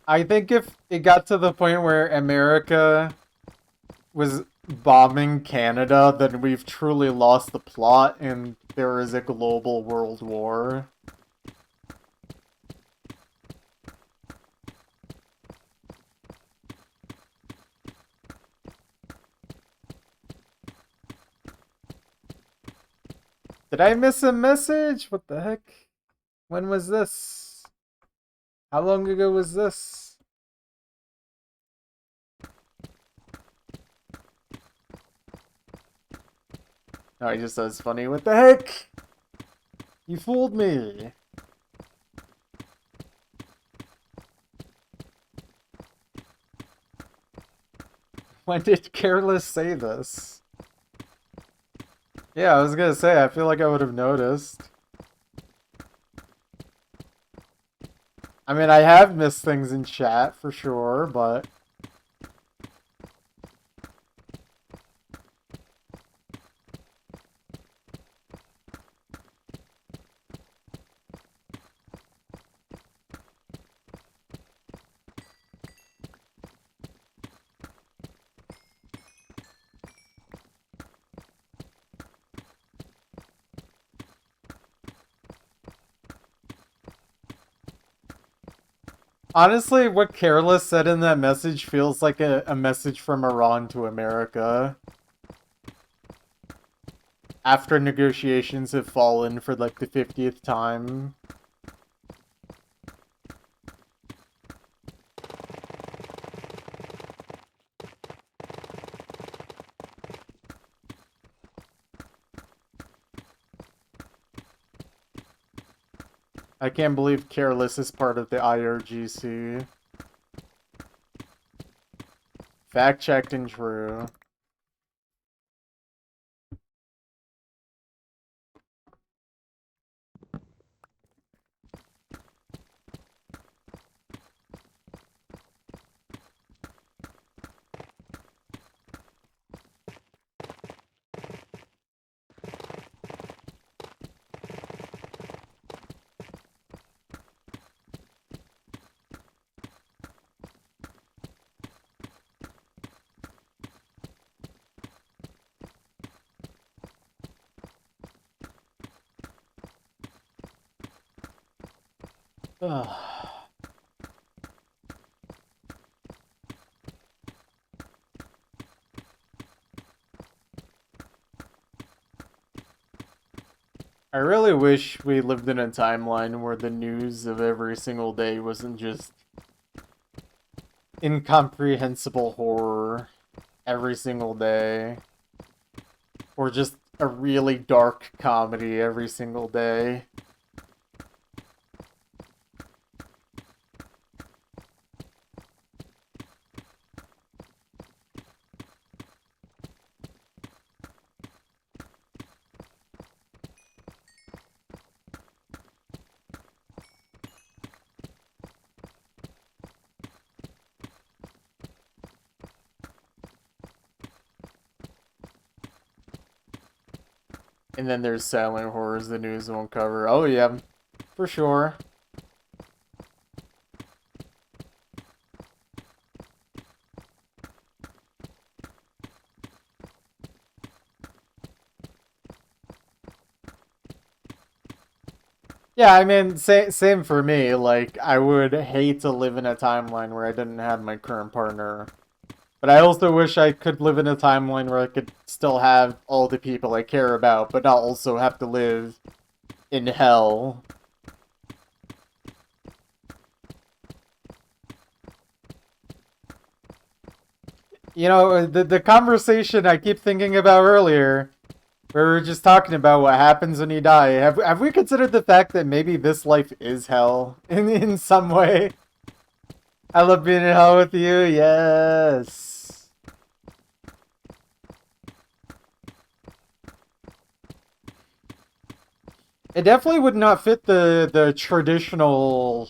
I think if it got to the point where America was bombing Canada, then we've truly lost the plot and there is a global world war. Did I miss a message? What the heck? When was this? How long ago was this? Oh, he just says funny. What the heck? You fooled me. When did Careless say this? Yeah, I was gonna say, I feel like I would have noticed. I mean, I have missed things in chat for sure, but... Honestly, what Careless said in that message feels like a message from Iran to America. After negotiations have fallen for like the 50th time. I can't believe Careless is part of the IRGC. Fact-checked and true. Ugh. I really wish we lived in a timeline where the news of every single day wasn't just incomprehensible horror every single day. Or just a really dark comedy every single day. And then there's silent horrors the news won't cover. Oh yeah, for sure. Yeah, I mean, same for me. Like, I would hate to live in a timeline where I didn't have my current partner. But I also wish I could live in a timeline where I could still have all the people I care about, but not also have to live in hell. You know, the conversation I keep thinking about earlier, where we were just talking about what happens when you die. Have we considered the fact that maybe this life is hell in some way? I love being in hell with you. Yes. It definitely would not fit the traditional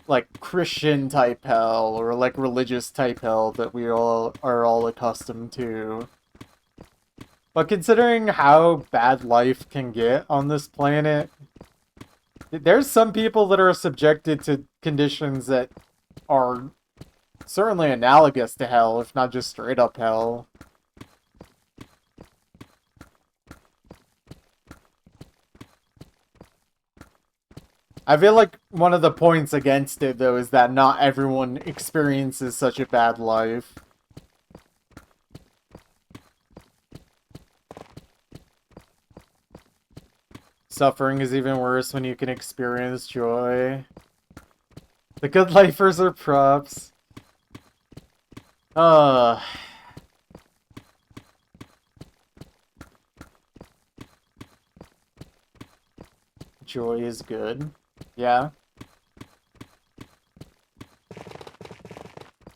like Christian type hell or like religious type hell that we all are all accustomed to. But considering how bad life can get on this planet, there's some people that are subjected to conditions that are certainly analogous to hell, if not just straight up hell. I feel like one of the points against it, though, is that not everyone experiences such a bad life. Suffering is even worse when you can experience joy. The good lifers are props. Joy is good. Yeah.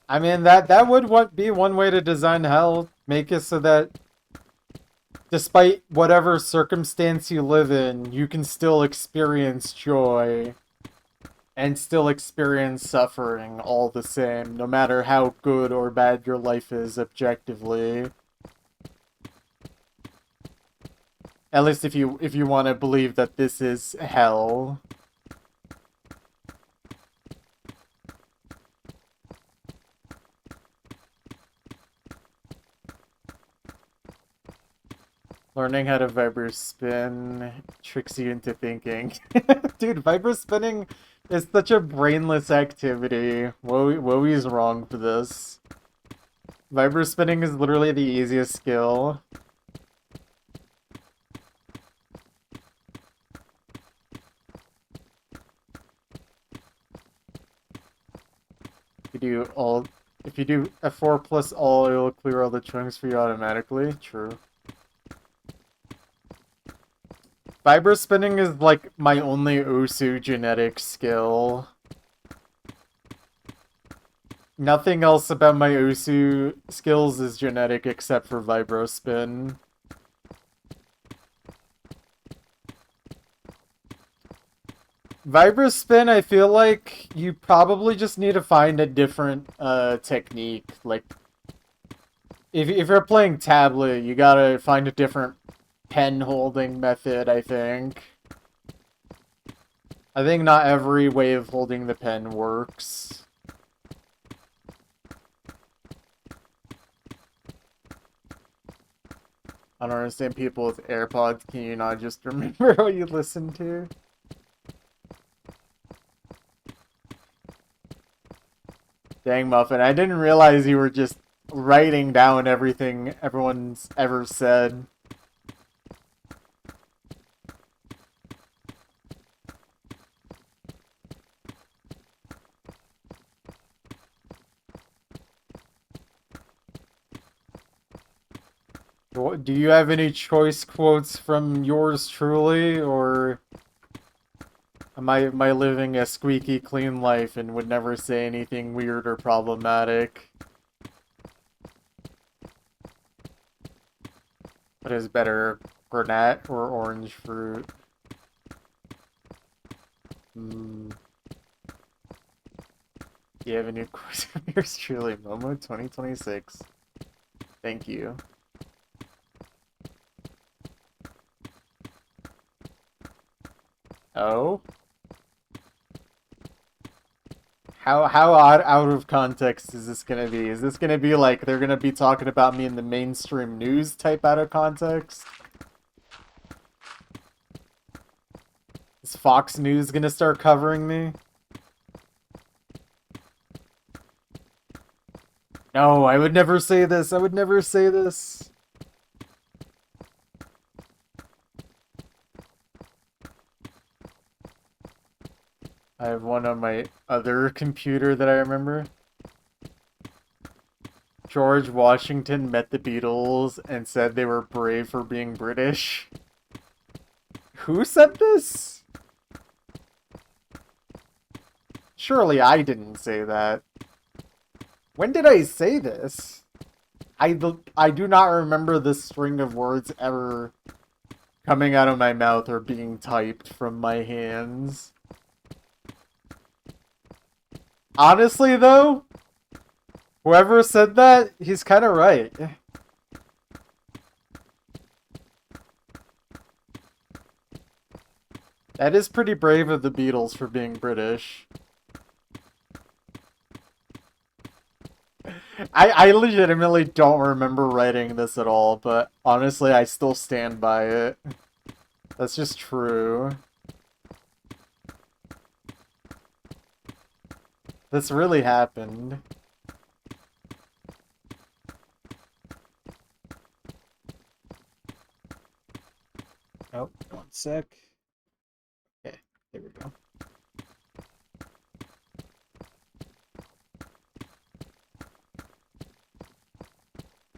I mean, that would be one way to design hell. Make it so that despite whatever circumstance you live in, you can still experience joy and still experience suffering all the same, no matter how good or bad your life is objectively. At least if you want to believe that this is hell. Learning how to vibro spin tricks you into thinking. Dude, vibro spinning is such a brainless activity. Wowie's wrong for this. Vibro spinning is literally the easiest skill. If you do F4 plus all, it'll clear all the chunks for you automatically. True. Vibro spinning is like my only Osu genetic skill. Nothing else about my Osu skills is genetic except for vibro spin. Vibro spin, I feel like you probably just need to find a different technique. Like, if you're playing tablet, you gotta find a different pen holding method, I think. I think not every way of holding the pen works. I don't understand people with AirPods. Can you not just remember what you listen to? Dang, Muffin, I didn't realize you were just writing down everything everyone's ever said. Do you have any choice quotes from yours truly, or am I living a squeaky clean life and would never say anything weird or problematic? What is better, granite or orange fruit? Do you have any quotes from yours truly, Momo 2026? Thank you. Oh? How out of context is this gonna be? Is this gonna be like they're gonna be talking about me in the mainstream news type out of context? Is Fox News gonna start covering me? No, I would never say this. I would never say this. I have one on my other computer that I remember. George Washington met the Beatles and said they were brave for being British. Who said this? Surely I didn't say that. When did I say this? I do not remember this string of words ever coming out of my mouth or being typed from my hands. Honestly, though, whoever said that, he's kind of right. That is pretty brave of the Beatles for being British. I legitimately don't remember writing this at all, but honestly, I still stand by it. That's just true. This really happened. Oh, one sec. Okay, there we go.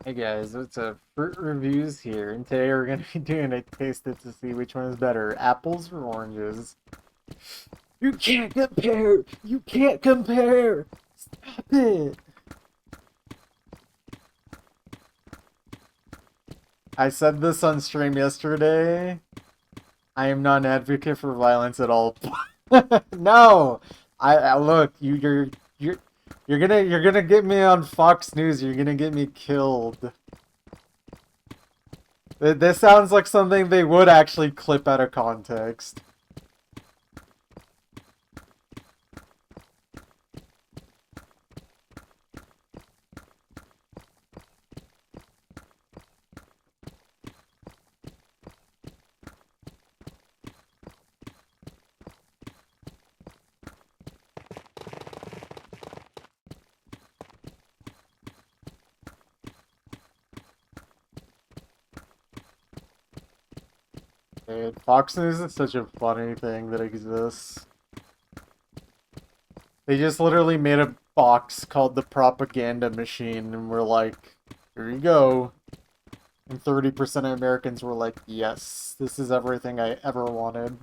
Hey guys, it's a fruit reviews here, and today we're gonna be doing a taste it to see which one is better, apples or oranges. You can't compare! You can't compare! Stop it! I said this on stream yesterday. I am not an advocate for violence at all. No! I look, you're gonna get me on Fox News. You're gonna get me killed. This sounds like something they would actually clip out of context. Dude, Fox News is such a funny thing that exists. They just literally made a box called the propaganda machine, and we're like, here you go. And 30% of Americans were like, yes, this is everything I ever wanted.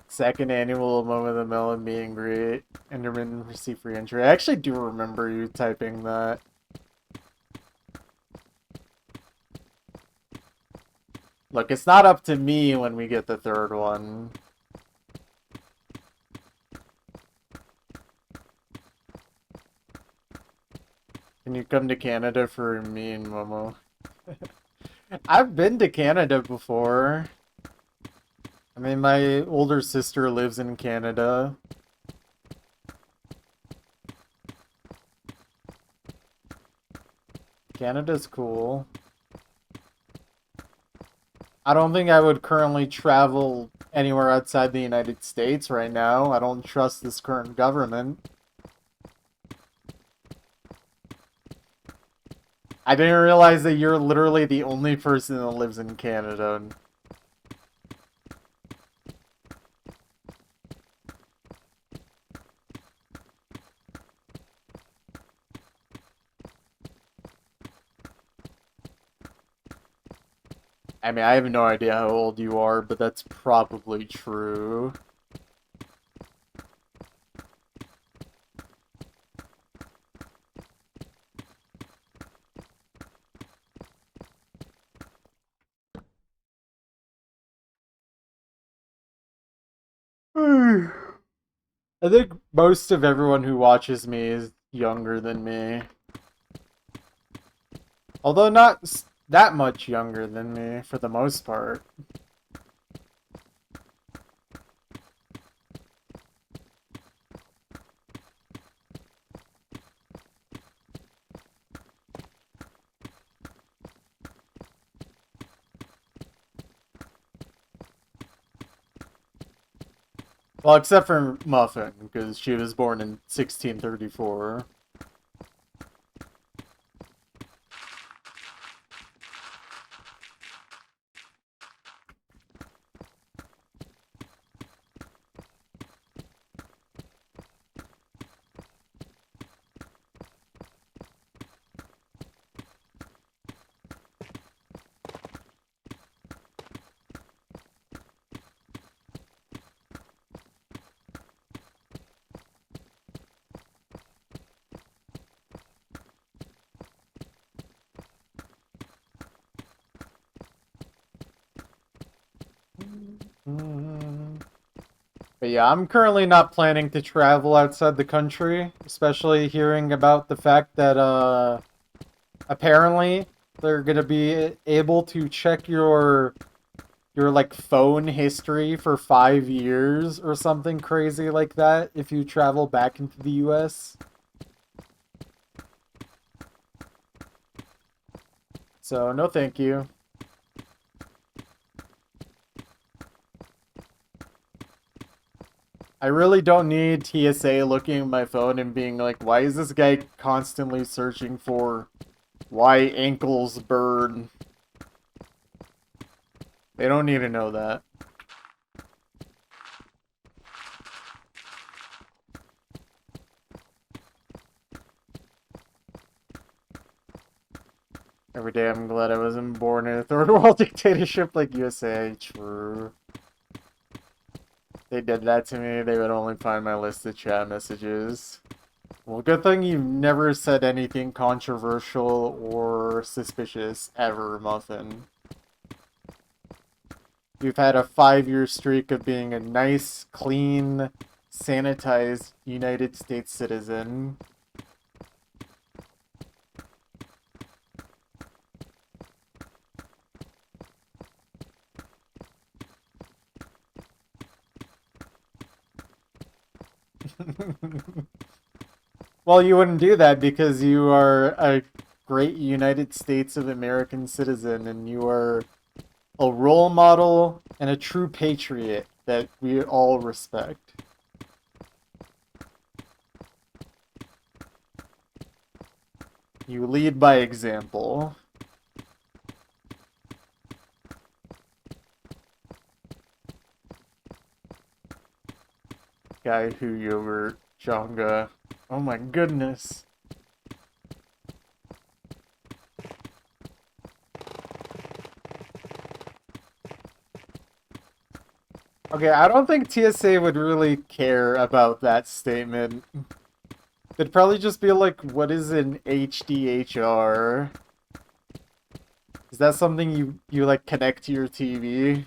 Second annual Moment of the Melon meet and greet. Enderman receive free entry. I actually do remember you typing that. Look, it's not up to me when we get the third one. Can you come to Canada for me and Momo? I've been to Canada before. I mean, my older sister lives in Canada. Canada's cool. I don't think I would currently travel anywhere outside the United States right now. I don't trust this current government. I didn't realize that you're literally the only person that lives in Canada. I mean, I have no idea how old you are, but that's probably true. I think most of everyone who watches me is younger than me. Although not that much younger than me, for the most part. Well, except for Muffin, because she was born in 1634. But yeah, I'm currently not planning to travel outside the country, especially hearing about the fact that, apparently they're gonna be able to check your like phone history for 5 years or something crazy like that if you travel back into the US. So no thank you. I really don't need TSA looking at my phone and being like, why is this guy constantly searching for why ankles burn? They don't need to know that. Every day I'm glad I wasn't born in a third world dictatorship like USA. True. If they did that to me, they would only find my list of chat messages. Well, good thing you've never said anything controversial or suspicious ever, Muffin. You've had a 5-year streak of being a nice, clean, sanitized United States citizen. Well, you wouldn't do that because you are a great United States of American citizen and you are a role model and a true patriot that we all respect. You lead by example. Guy who yogurt, Jonga. Oh my goodness. Okay, I don't think TSA would really care about that statement. It'd probably just be like, what is an HDHR? Is that something you like connect to your TV?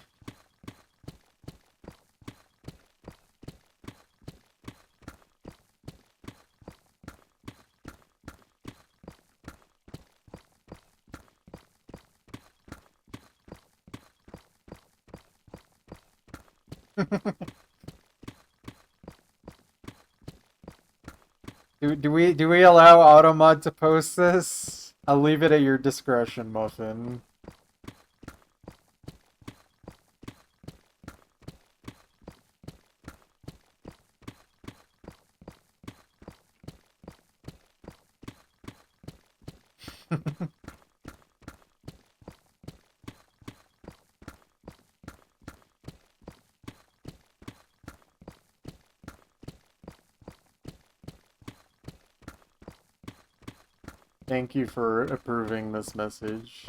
Do we allow Automod to post this? I'll leave it at your discretion, Muffin. Thank you for approving this message.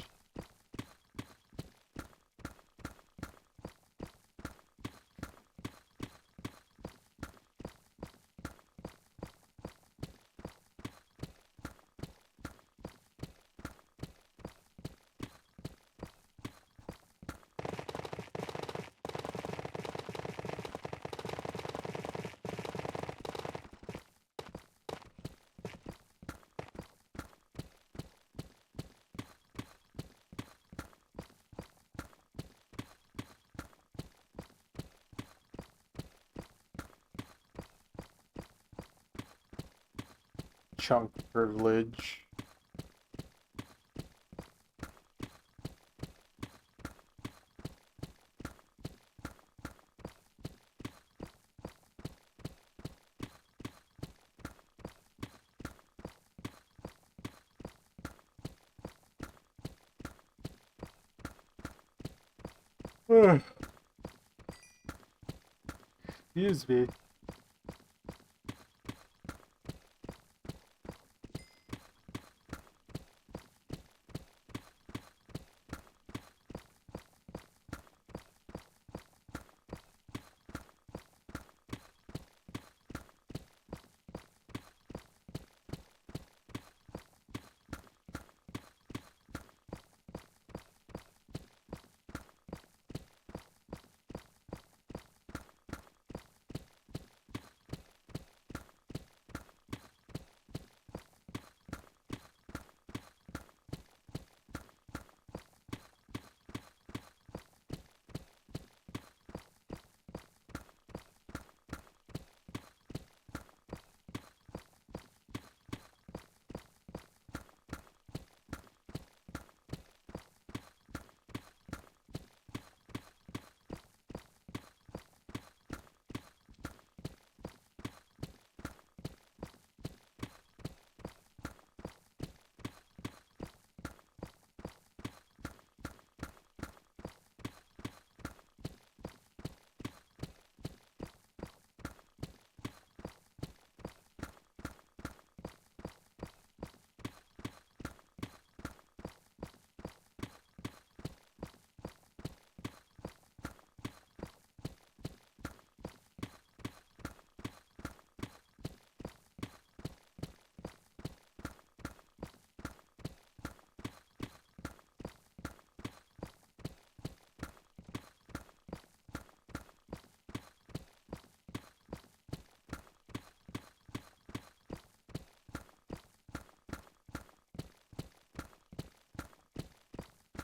Chunk privilege. Excuse me.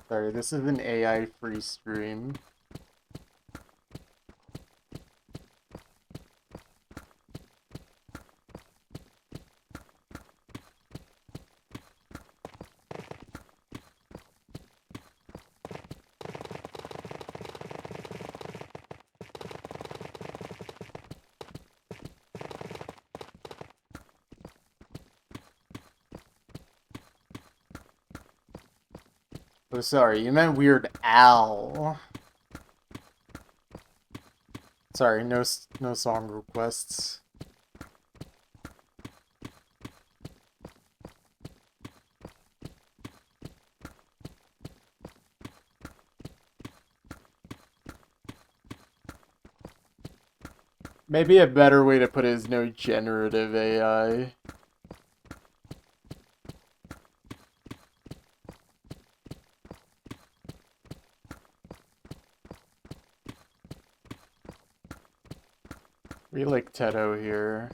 Sorry, this is an AI free stream. Oh, sorry, you meant Weird Al. Sorry, no song requests. Maybe a better way to put it is no generative AI. We like Teto here.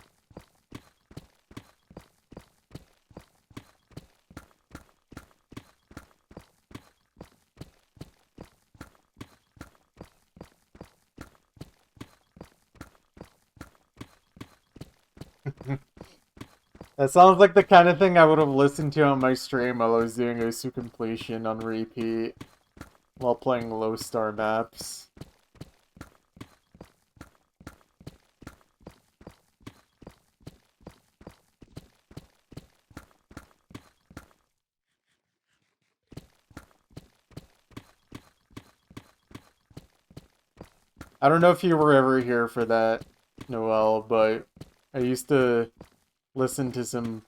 That sounds like the kind of thing I would have listened to on my stream while I was doing Osu Completion on repeat while playing low star maps. I don't know if you were ever here for that, Noel, but I used to listen to some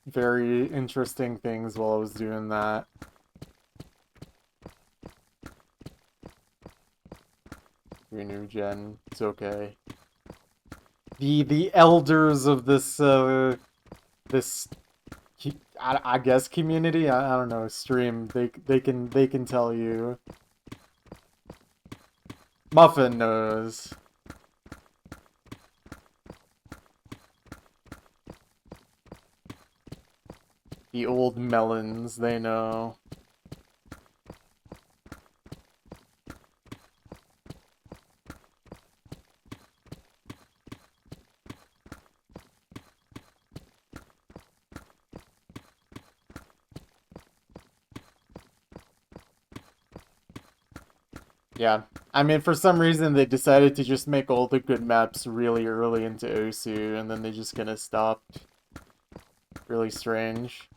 very interesting things while I was doing that. Your new gen, it's okay. The elders of this this I guess community, I don't know, stream, they can tell you. Muffin knows. The old melons, they know. Yeah. I mean, for some reason, they decided to just make all the good maps really early into Osu, and then they just kind of stopped. Really strange.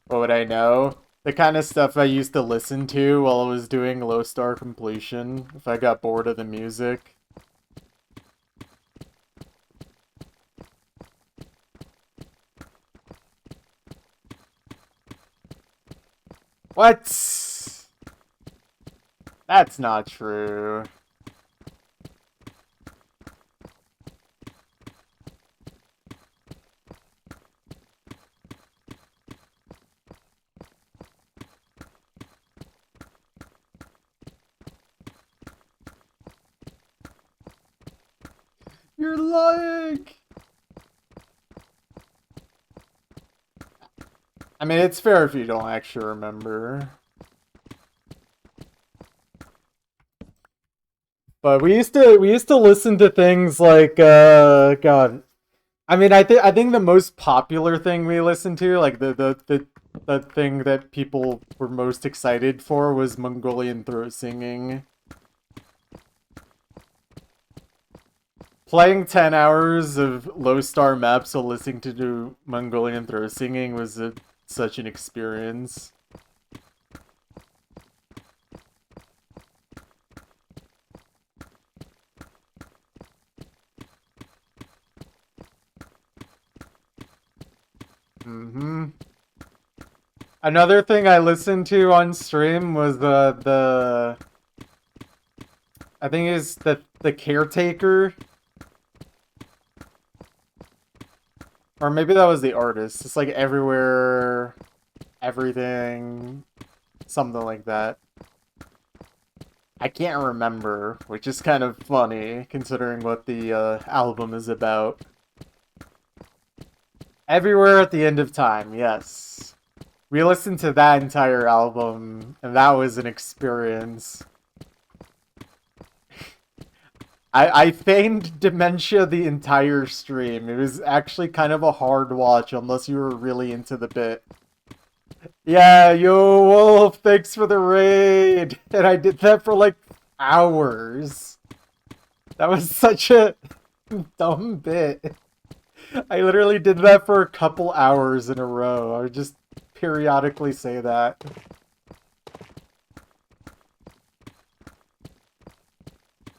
What would I know? The kind of stuff I used to listen to while I was doing low star completion, if I got bored of the music. What? That's not true. You're lying! I mean, it's fair if you don't actually remember. But we used to listen to things like God. I mean, I think the most popular thing we listened to, like the thing that people were most excited for, was Mongolian throat singing. Playing 10 hours of low star maps while listening to do Mongolian throat singing was such an experience. Mm-hmm. Another thing I listened to on stream was the I think it's the caretaker. Or maybe that was the artist. It's like everywhere, everything, something like that. I can't remember, which is kind of funny considering what the album is about. Everywhere at the End of Time, yes. We listened to that entire album, and that was an experience. I feigned dementia the entire stream. It was actually kind of a hard watch unless you were really into the bit. Yeah, yo, Wolf, thanks for the raid! And I did that for like hours. That was such a dumb bit. I literally did that for a couple hours in a row. I would just periodically say that.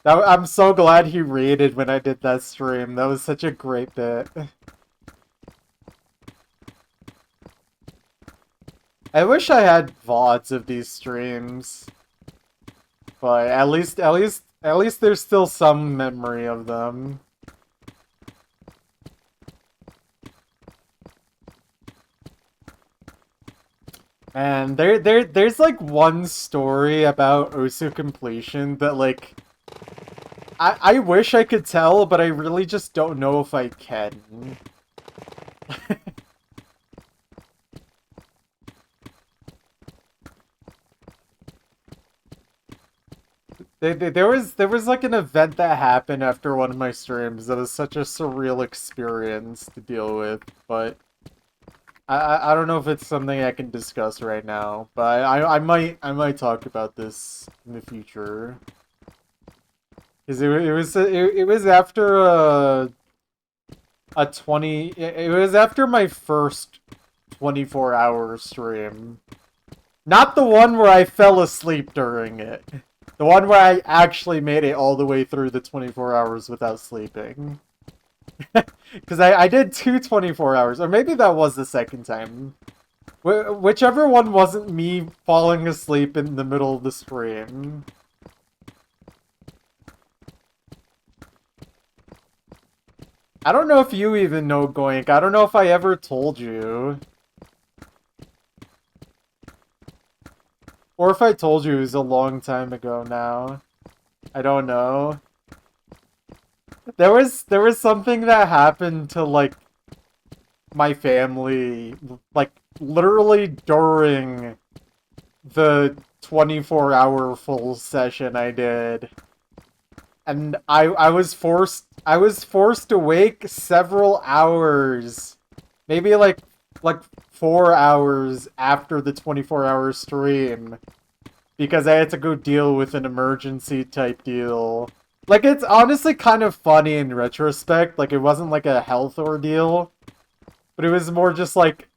I'm so glad he raided when I did that stream. That was such a great bit. I wish I had VODs of these streams, but at least there's still some memory of them. And there's like one story about Osu completion that like I wish I could tell, but I really just don't know if I can. There was like an event that happened after one of my streams that was such a surreal experience to deal with, but I don't know if it's something I can discuss right now, but I might talk about this in the future. Because it was after a 20 it was after my first 24-hour stream. Not the one where I fell asleep during it. The one where I actually made it all the way through the 24 hours without sleeping. Because I did two 24 hours, or maybe that was the second time. Whichever one wasn't me falling asleep in the middle of the stream. I don't know if you even know Goink. I don't know if I ever told you. Or if I told you it was a long time ago now. I don't know. There was something that happened to like my family like literally during the 24-hour full session I did. And I was forced to wake several hours. Maybe like 4 hours after the 24-hour stream because I had to go deal with an emergency type deal. Like, it's honestly kind of funny in retrospect. Like, it wasn't like a health ordeal, but it was more just like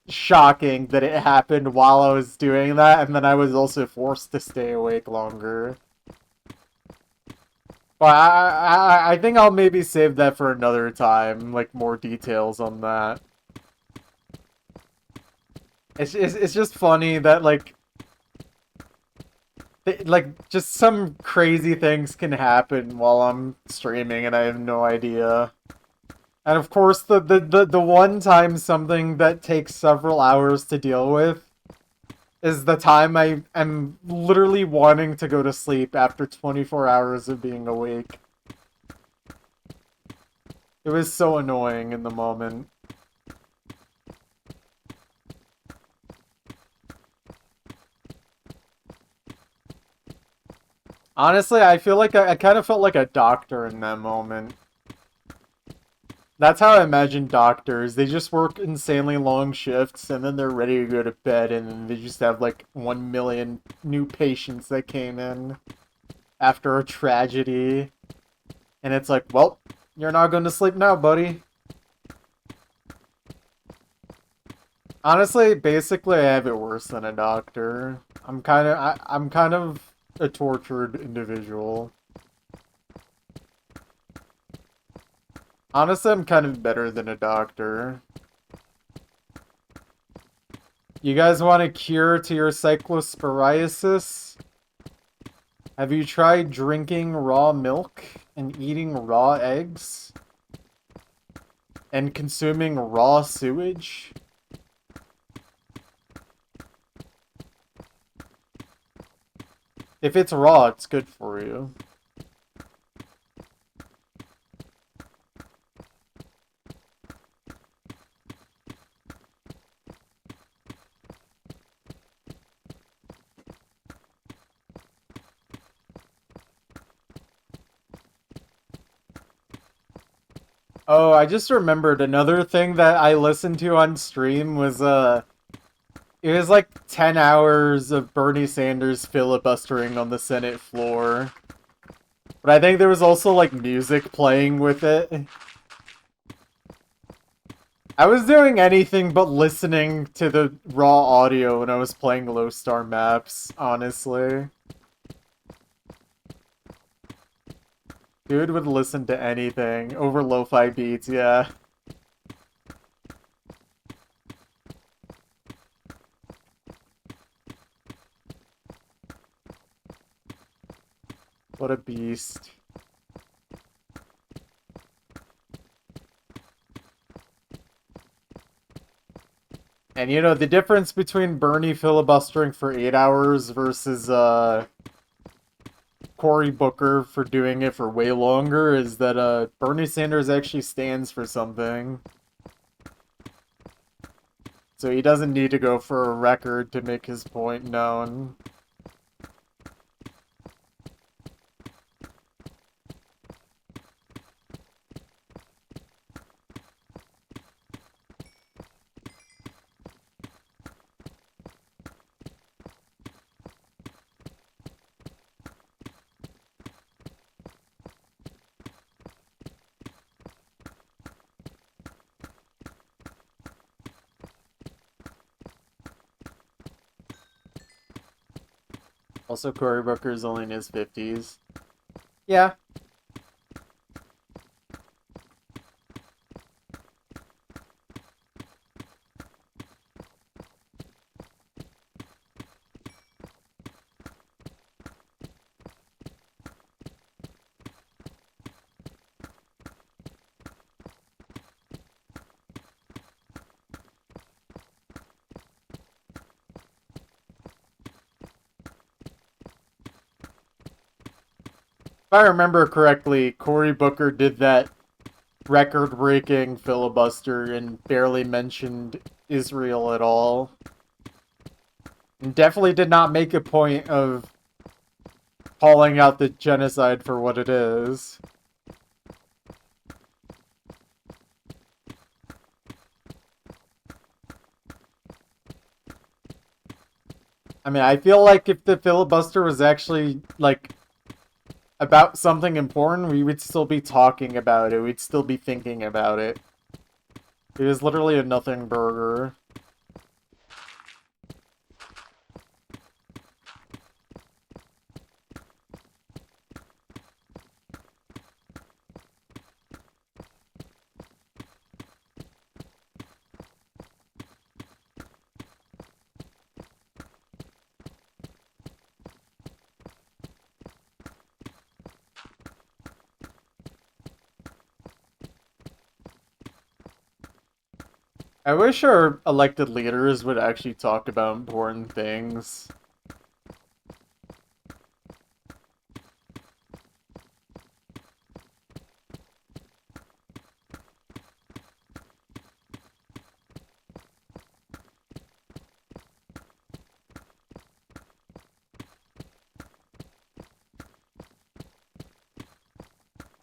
shocking that it happened while I was doing that, and then I was also forced to stay awake longer. But I think I'll maybe save that for another time, like more details on that. It's just funny that like just some crazy things can happen while I'm streaming and I have no idea. And of course the one time something that takes several hours to deal with is the time I am literally wanting to go to sleep after 24 hours of being awake. It was so annoying in the moment. Honestly, I feel like I kind of felt like a doctor in that moment. That's how I imagine doctors. They just work insanely long shifts, and then they're ready to go to bed, and then they just have like 1 million new patients that came in after a tragedy. And it's like, well, you're not going to sleep now, buddy. Honestly, basically, I have it worse than a doctor. I'm kind of a tortured individual. Honestly, I'm kind of better than a doctor. You guys want a cure to your cyclosporiasis? Have you tried drinking raw milk and eating raw eggs? And consuming raw sewage? If it's raw, it's good for you. Oh, I just remembered another thing that I listened to on stream was it was like 10 hours of Bernie Sanders filibustering on the Senate floor. But I think there was also like music playing with it. I was doing anything but listening to the raw audio when I was playing low star maps, honestly. Dude would listen to anything over lo-fi beats, yeah. What a beast. And you know, the difference between Bernie filibustering for 8 hours versus Cory Booker for doing it for way longer is that Bernie Sanders actually stands for something. So he doesn't need to go for a record to make his point known. Also, Cory Booker is only in his 50s. Yeah. If I remember correctly, Cory Booker did that record-breaking filibuster and barely mentioned Israel at all. And definitely did not make a point of calling out the genocide for what it is. I mean, I feel like if the filibuster was actually, like, about something important, we would still be talking about it. We'd still be thinking about it. It was literally a nothing burger. I wish our elected leaders would actually talk about important things.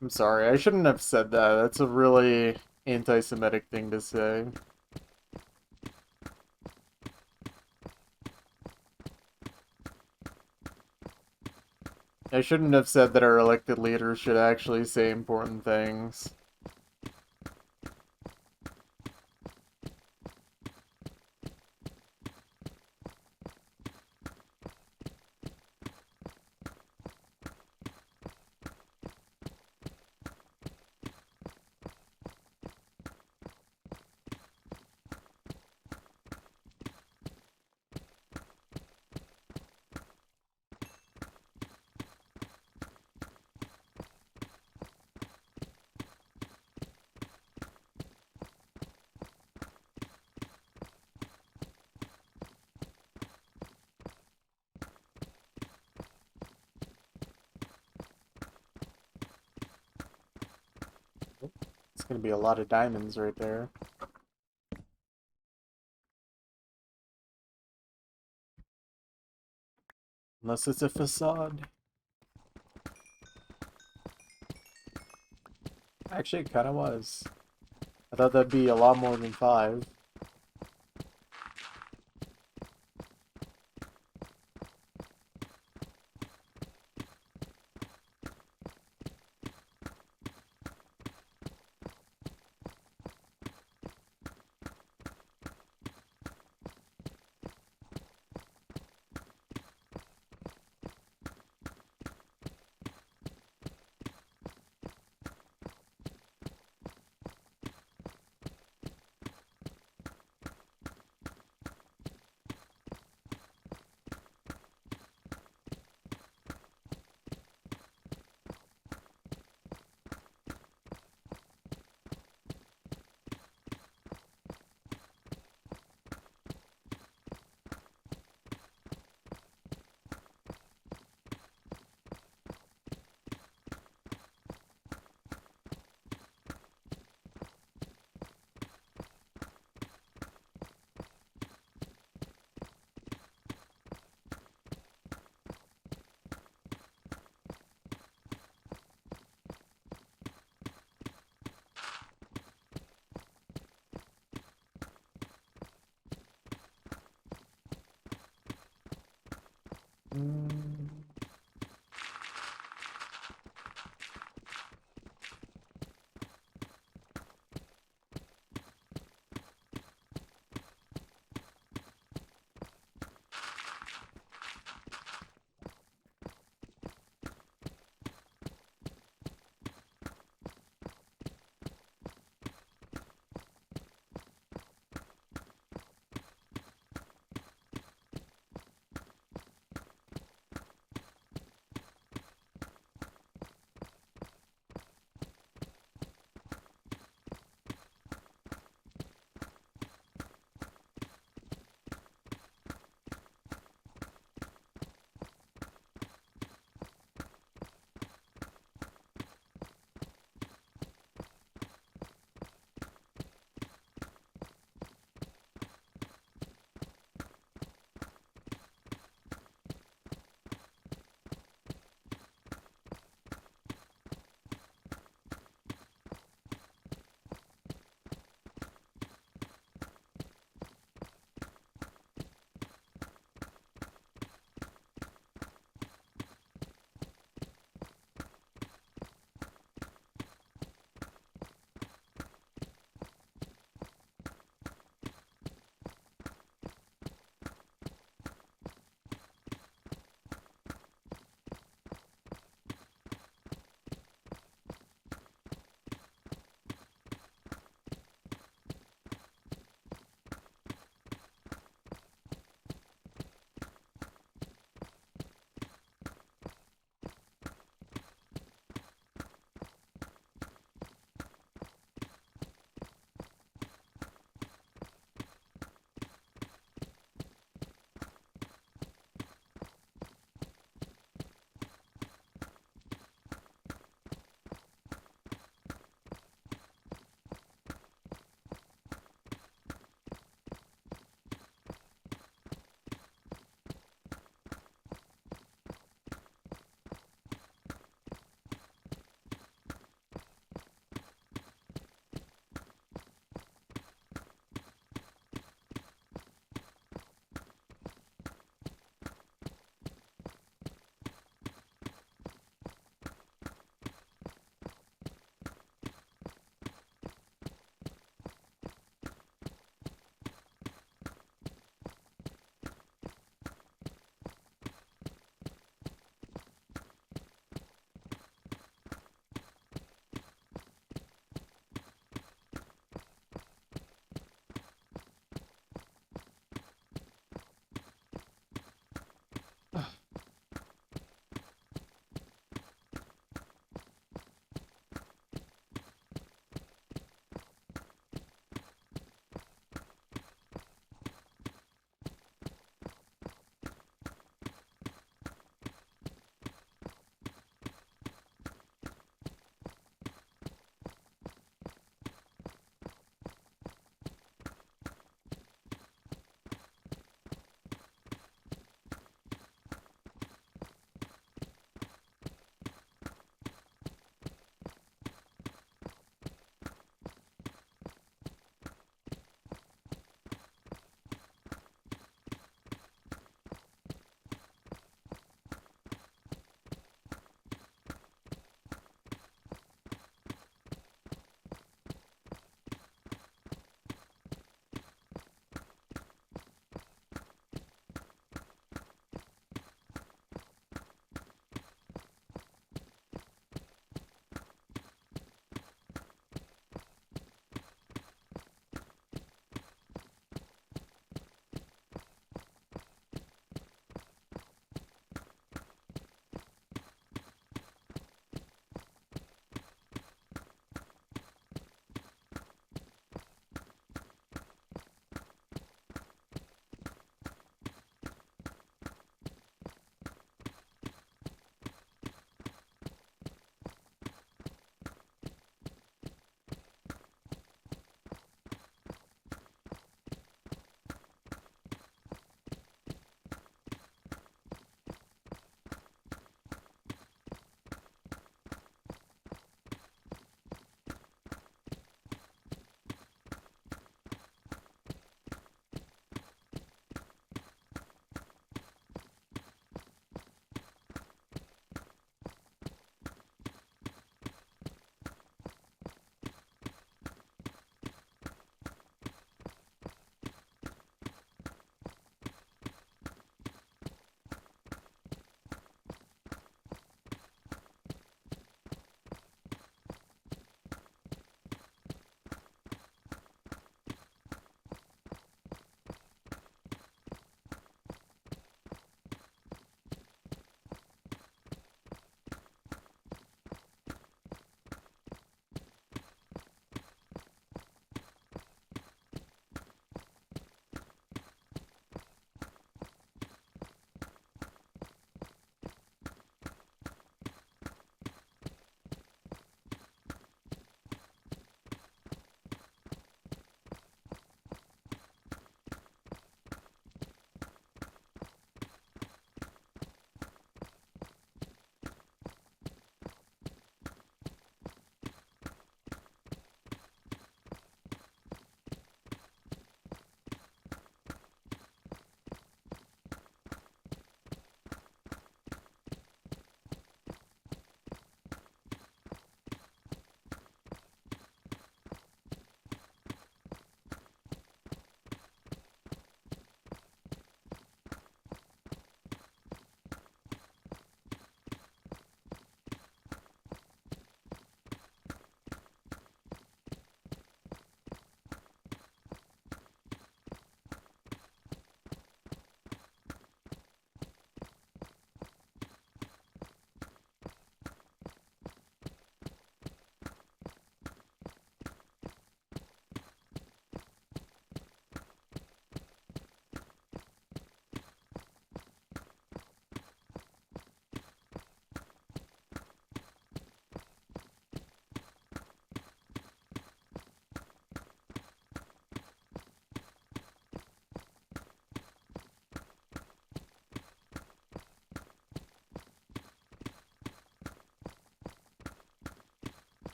I'm sorry, I shouldn't have said that. That's a really anti-Semitic thing to say. I shouldn't have said that our elected leaders should actually say important things. It's gonna be a lot of diamonds right there. Unless it's a facade. Actually, it kinda was. I thought that'd be a lot more than 5. Mm.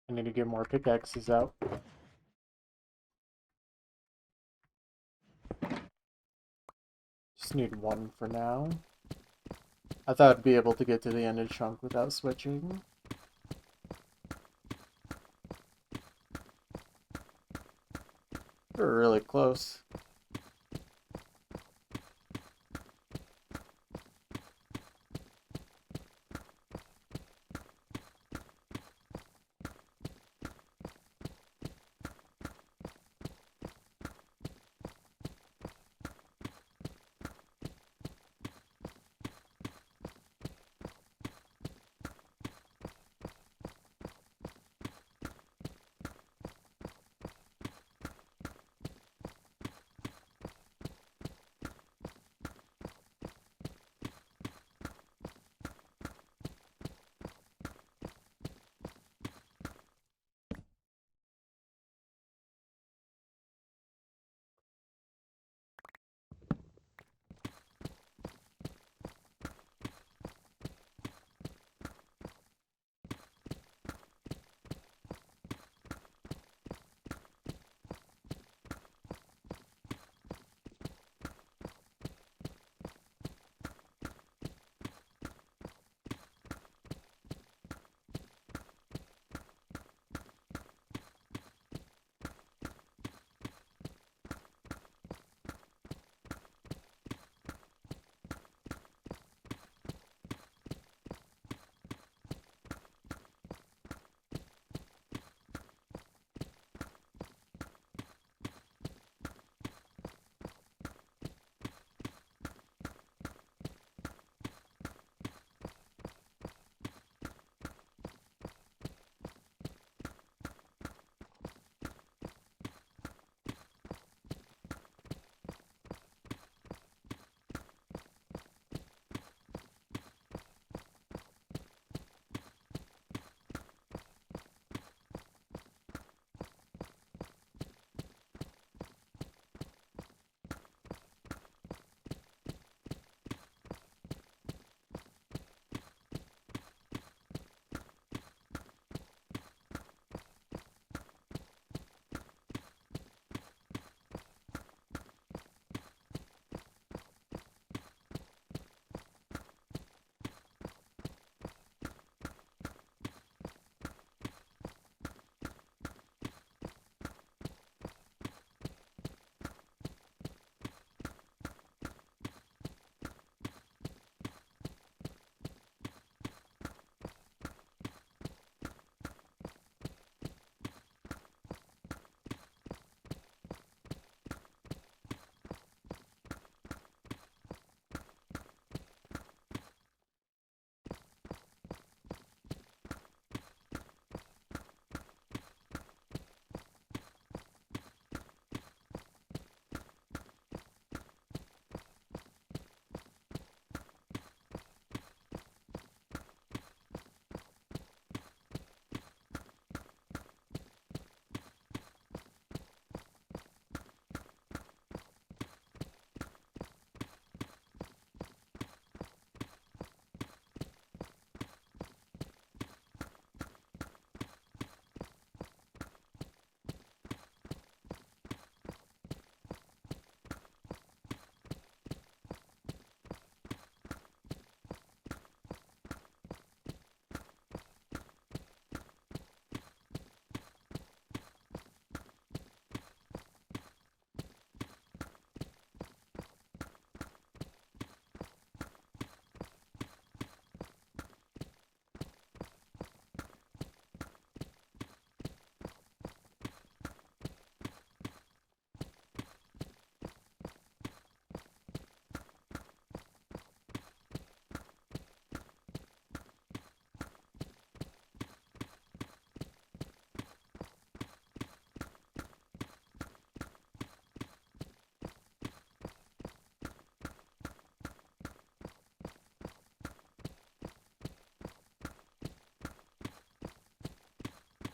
I need to get more pickaxes out. Just need one for now. I thought I'd be able to get to the end of chunk without switching. We're really close.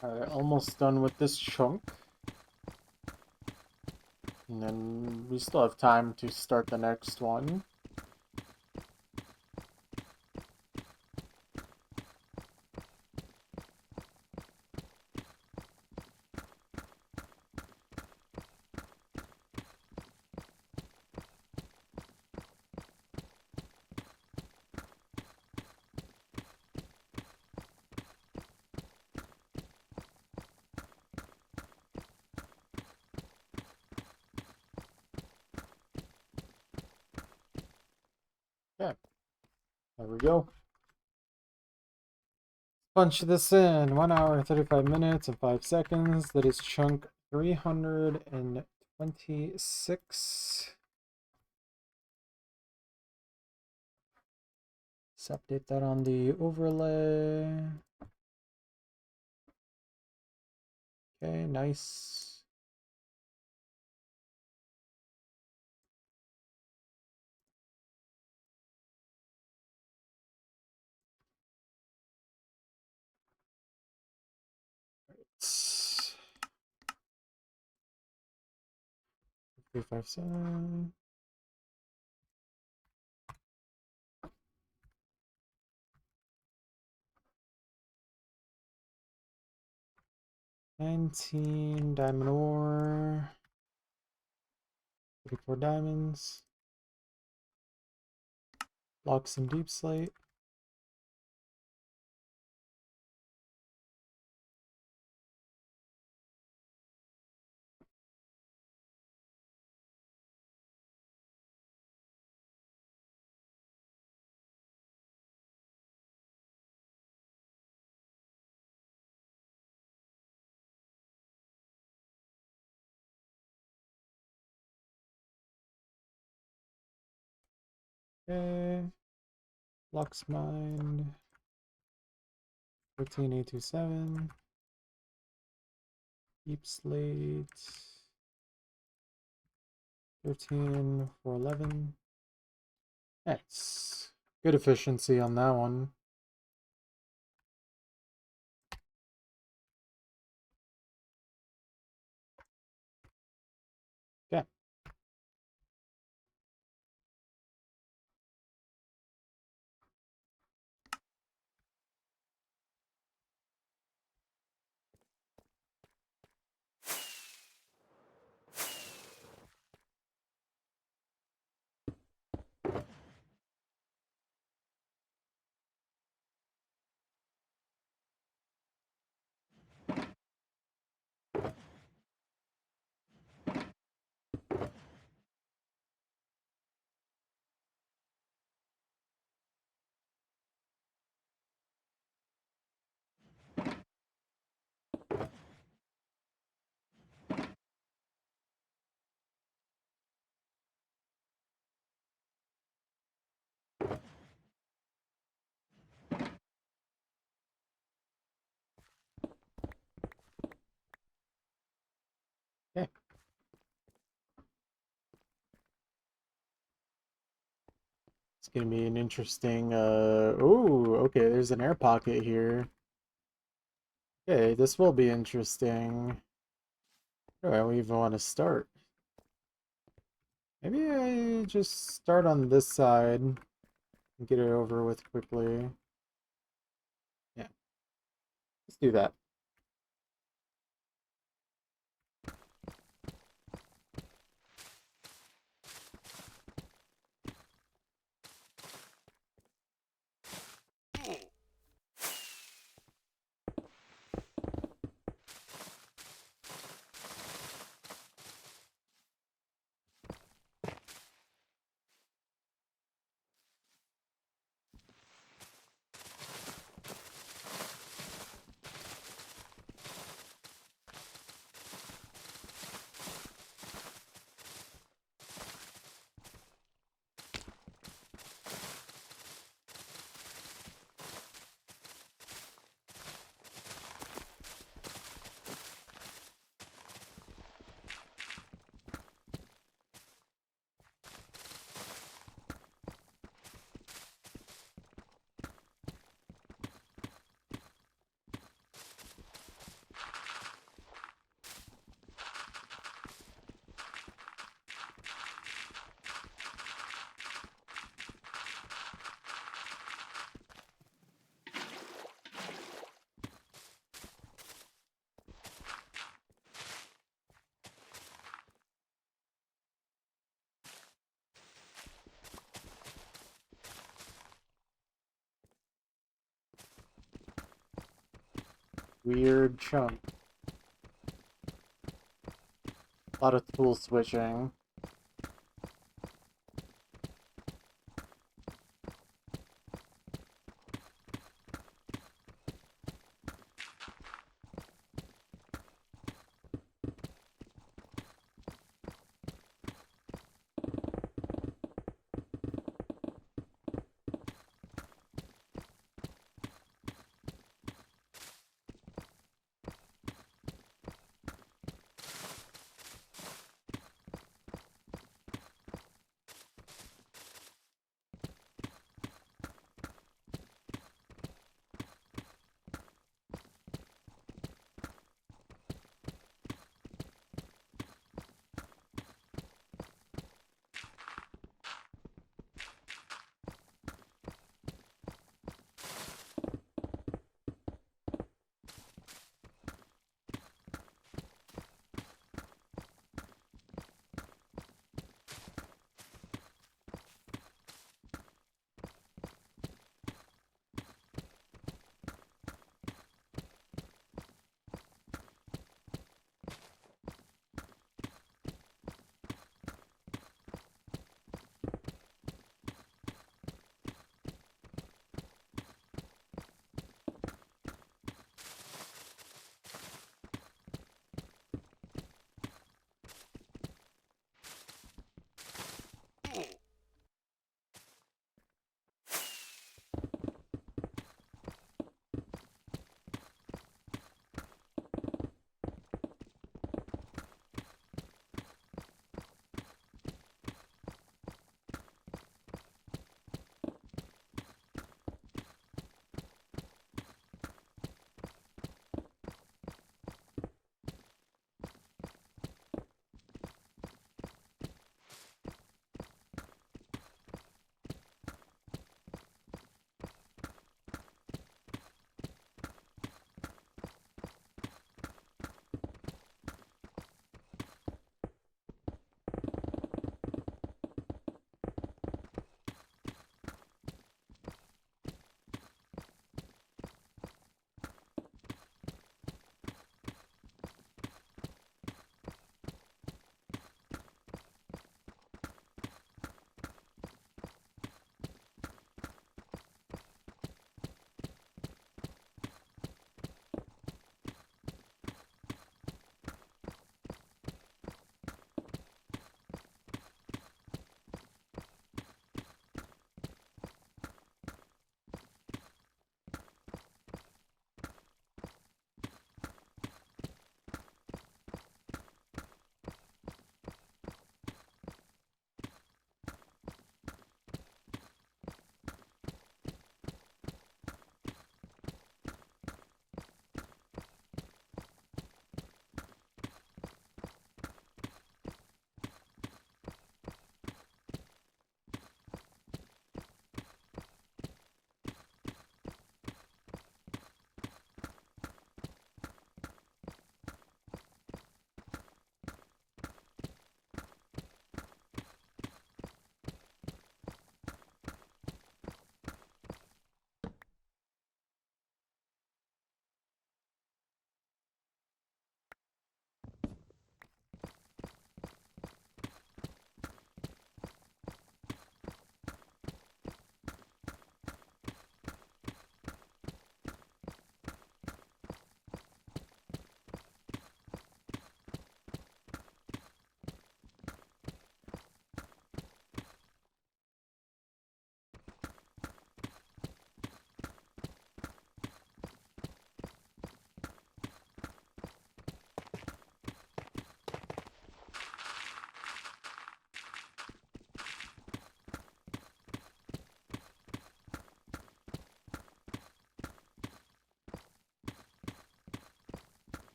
Alright, almost done with this chunk. And then we still have time to start the next one. There we go. Punch this in. 1 hour, 35 minutes, and 5 seconds. That is chunk 326. Let's update that on the overlay. Okay, nice. Right. 357. $19 diamond ore. 34 diamonds. Lock some deep slate. Okay. Lux mine. 13827. Deep slate. 13411. Nice. Good efficiency on that one. Okay. Okay. It's gonna be an interesting ooh, okay, there's an air pocket here. Okay, this will be interesting. Where do I even want to start? Maybe I just start on this side and get it over with quickly. Yeah, let's do that. Weird chunk. A lot of tool switching.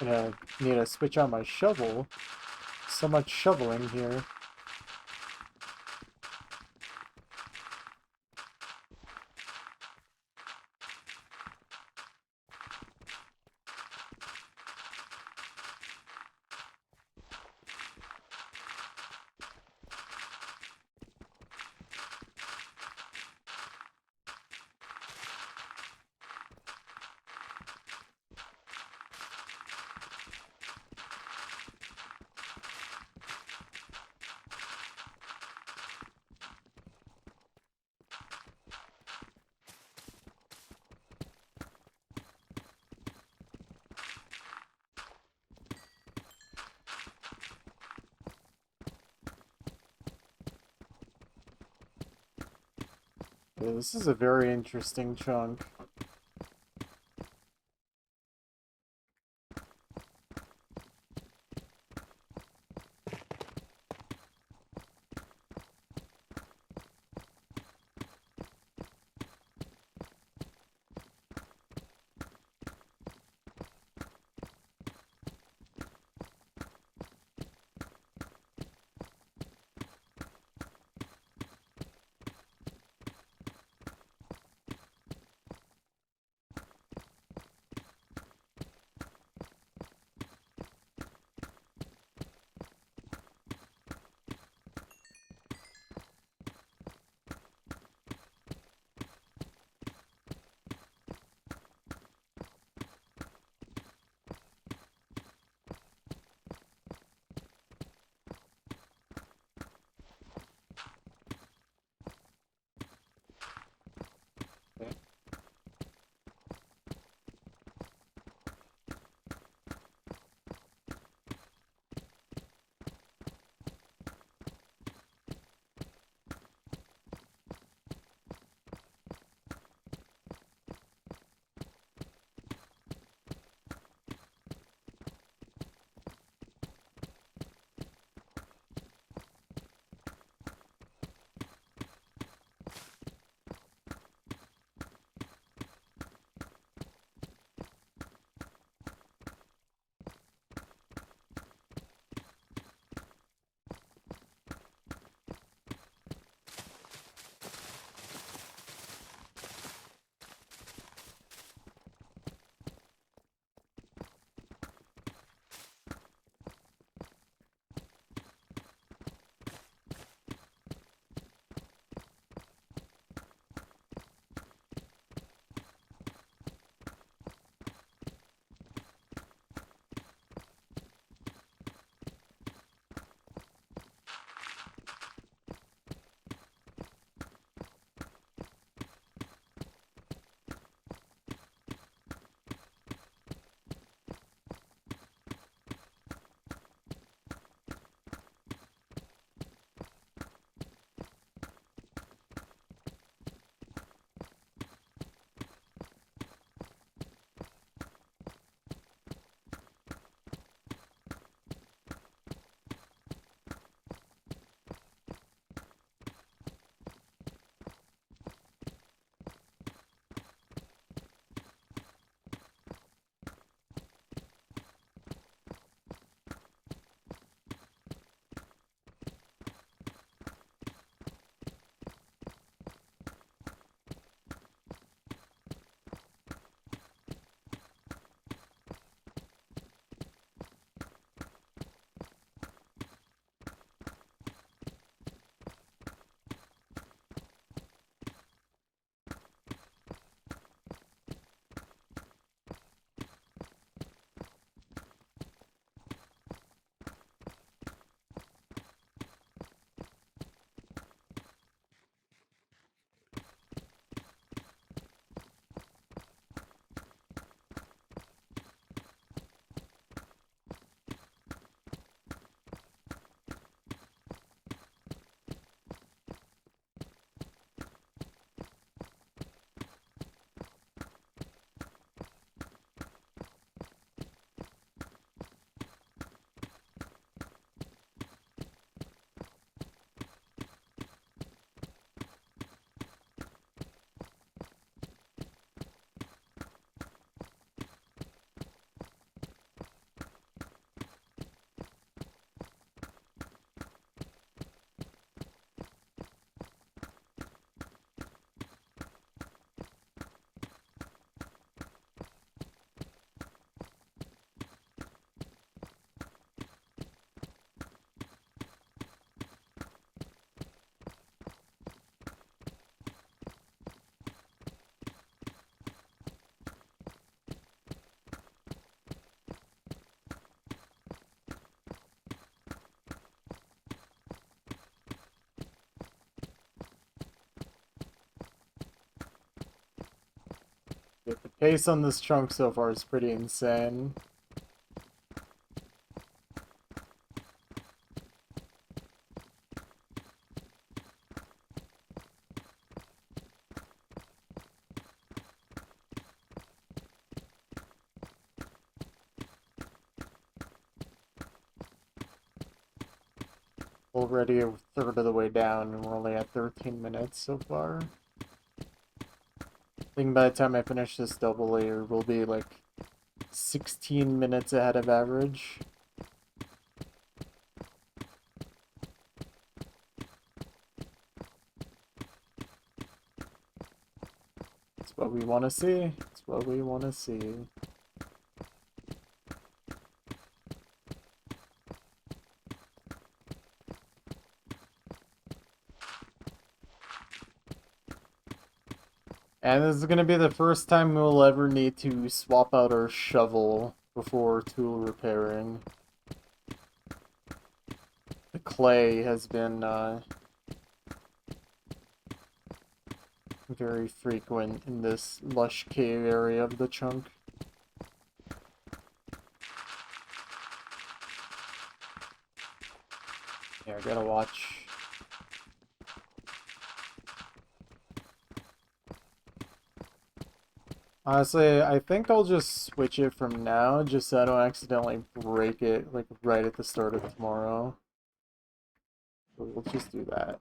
Gonna need to switch out my shovel. So much shoveling here. Yeah, this is a very interesting chunk. Pace on this chunk so far is pretty insane. Already a third of the way down, and we're only at 13 minutes so far. I think by the time I finish this double layer, we'll be like 16 minutes ahead of average. That's what we want to see. That's what we want to see. And this is going to be the first time we'll ever need to swap out our shovel before tool repairing. The clay has been very frequent in this lush cave area of the chunk. Yeah, I gotta watch. Honestly, I think I'll just switch it from now, just so I don't accidentally break it, like, right at the start of tomorrow. So we'll just do that.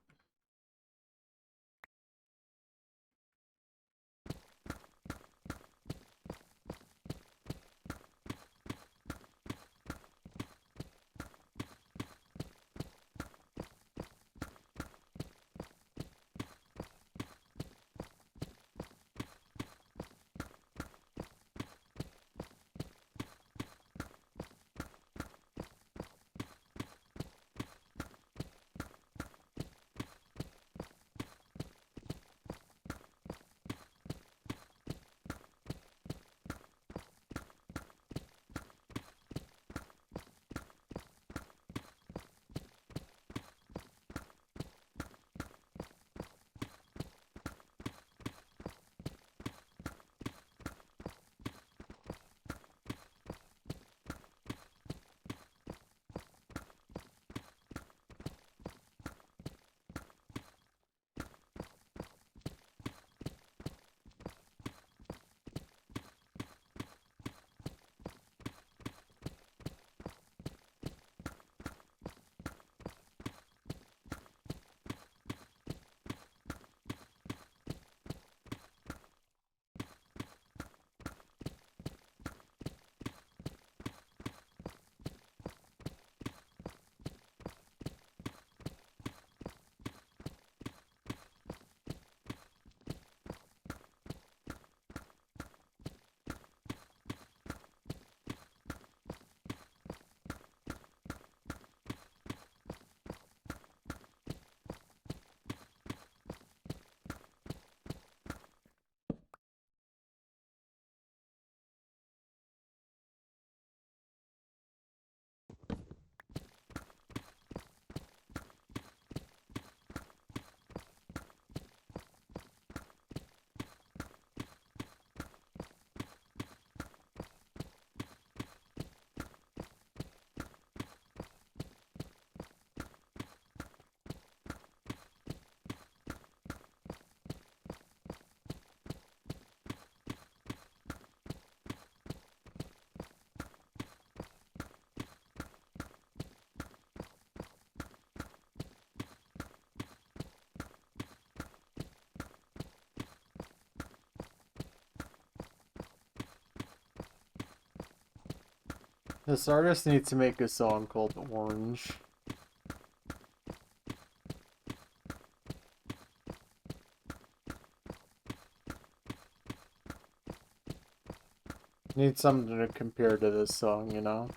This artist needs to make a song called Orange. Need something to compare to this song, you know?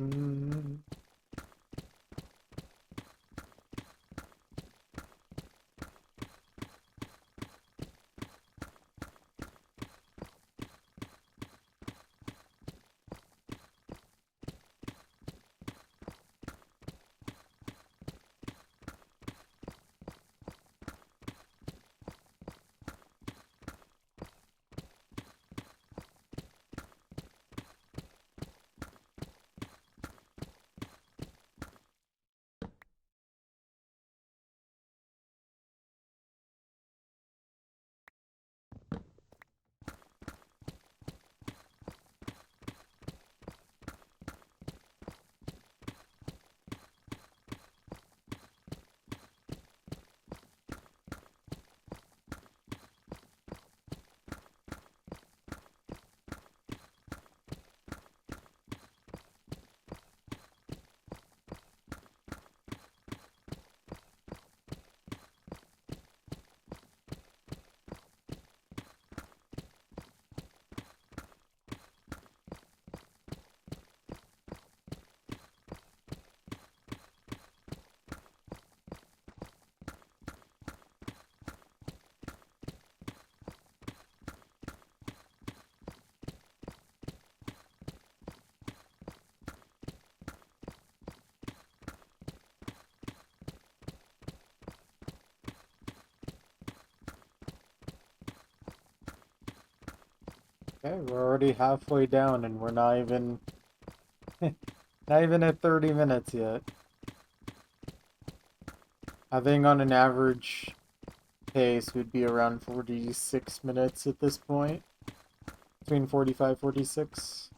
Mm. Okay, we're already halfway down and we're not even not even at 30 minutes yet. I think on an average pace would be around 46 minutes at this point. Between 45 46.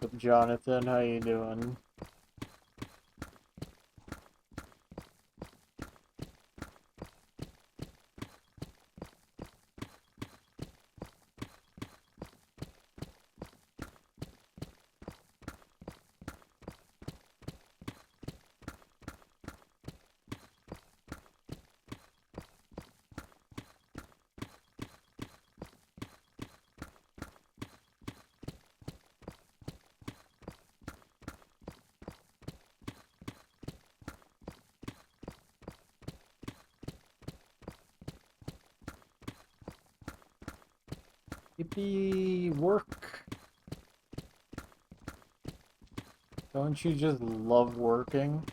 What's up, Jonathan? How you doing? Yippee, work. Don't you just love working?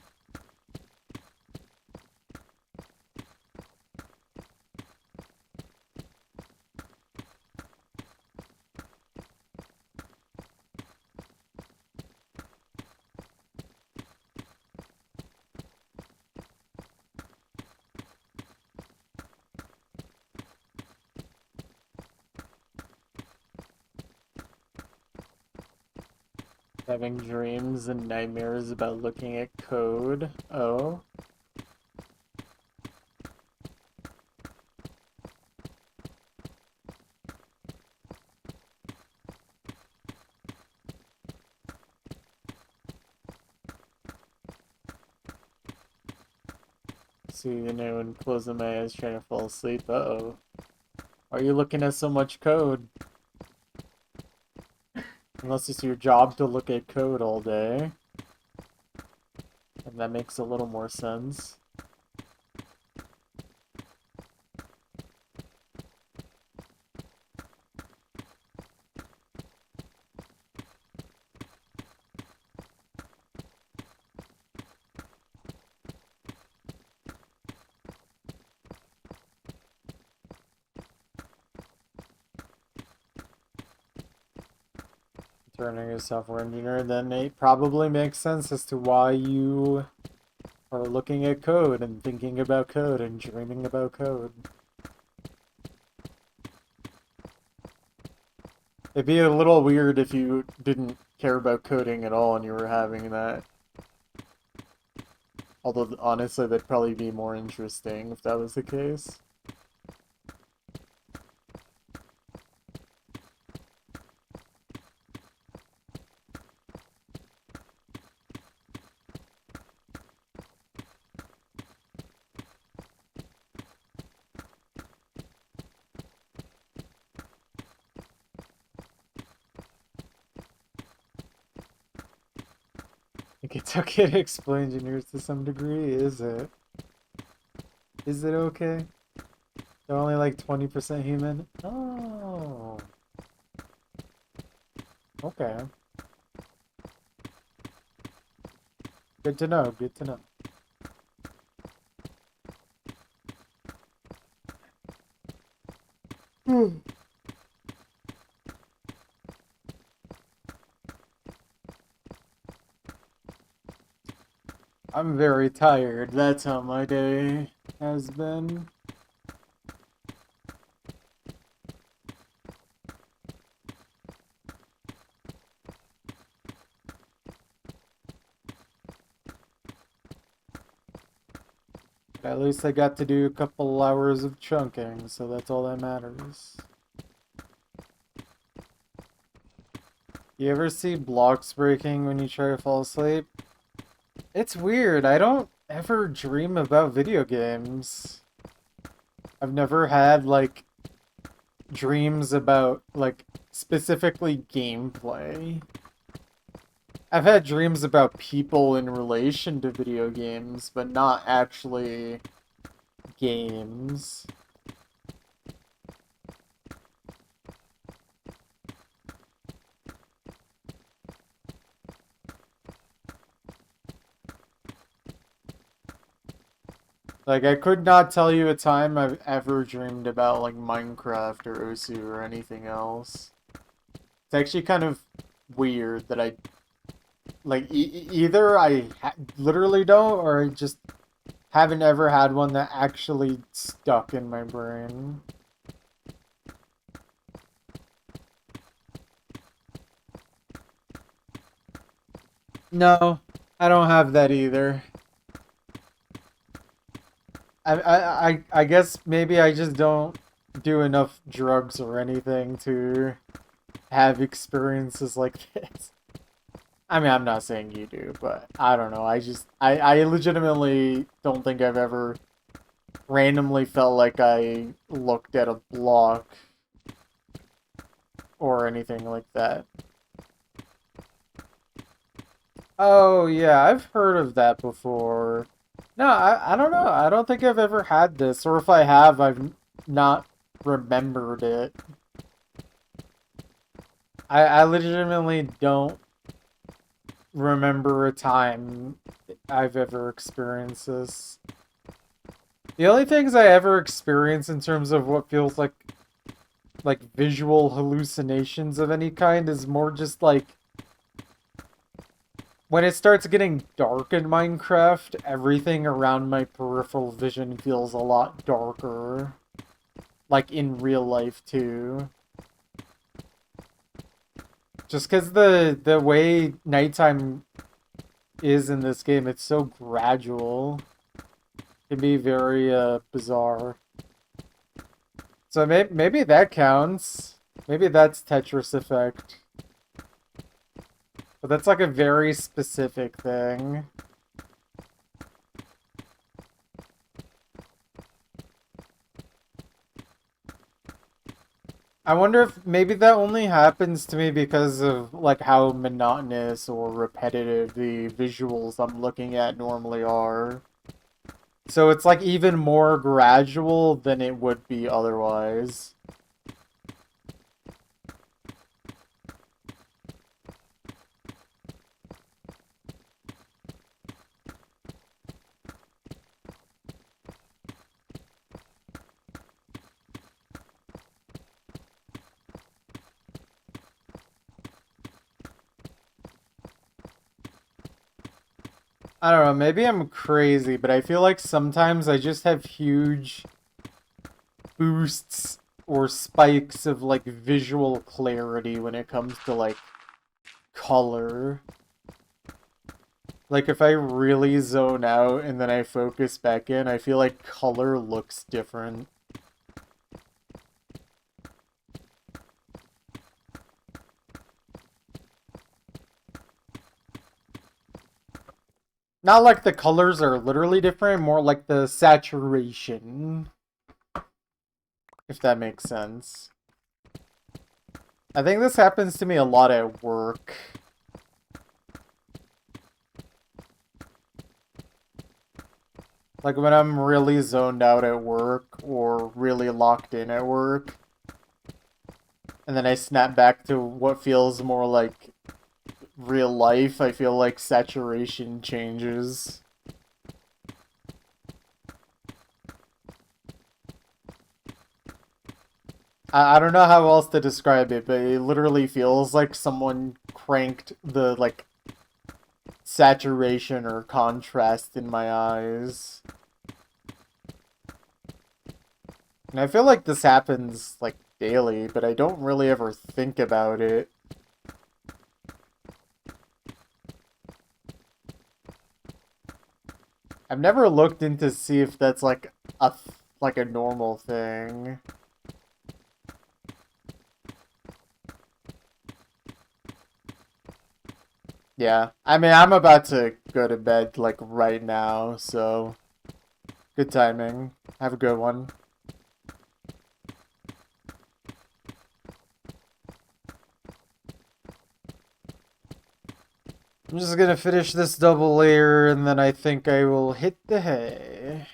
Having dreams and nightmares about looking at code. Oh. See, you know, when closing my eyes trying to fall asleep. Uh-oh. Why are you looking at so much code? Unless it's your job to look at code all day. And that makes a little more sense. Turning a software engineer, then it probably makes sense as to why you are looking at code and thinking about code and dreaming about code. It'd be a little weird if you didn't care about coding at all and you were having that. Although, honestly, that'd probably be more interesting if that was the case. It's okay to explain engineers to some degree, is it? Is it okay? They're only like 20% human? Oh. Okay. Good to know, good to know. I'm very tired. That's how my day has been. At least I got to do a couple hours of chunking, so that's all that matters. You ever see blocks breaking when you try to fall asleep? It's weird. I don't ever dream about video games. I've never had, like, dreams about, like, specifically gameplay. I've had dreams about people in relation to video games, but not actually games. Like, I could not tell you a time I've ever dreamed about, like, Minecraft or Osu or anything else. It's actually kind of weird that I, like, either I literally don't, or I just haven't ever had one that actually stuck in my brain. No, I don't have that either. I guess maybe I just don't do enough drugs or anything to have experiences like this. I mean, I'm not saying you do, but I don't know. I legitimately don't think I've ever randomly felt like I looked at a block or anything like that. Oh, yeah, I've heard of that before. No, I don't know. I don't think I've ever had this, or if I have, I've not remembered it. I legitimately don't remember a time I've ever experienced this. The only things I ever experience in terms of what feels like visual hallucinations of any kind is more just like when it starts getting dark in Minecraft, everything around my peripheral vision feels a lot darker. Like in real life too. Just because the way nighttime is in this game, it's so gradual. It can be very bizarre. So maybe that counts. Maybe that's Tetris effect. But that's like a very specific thing. I wonder if maybe that only happens to me because of like how monotonous or repetitive the visuals I'm looking at normally are. So it's like even more gradual than it would be otherwise. I don't know, maybe I'm crazy, but I feel like sometimes I just have huge boosts or spikes of like visual clarity when it comes to like color. Like if I really zone out and then I focus back in, I feel like color looks different. Not like the colors are literally different, more like the saturation, if that makes sense. I think this happens to me a lot at work. Like when I'm really zoned out at work or really locked in at work. And then I snap back to what feels more like real life, I feel like saturation changes. I don't know how else to describe it, but it literally feels like someone cranked the, like, saturation or contrast in my eyes. And I feel like this happens, like, daily, but I don't really ever think about it. I've never looked into see if that's, like, a normal thing. Yeah, I mean, I'm about to go to bed, like, right now, so good timing. Have a good one. I'm just gonna finish this double layer, and then I think I will hit the hay.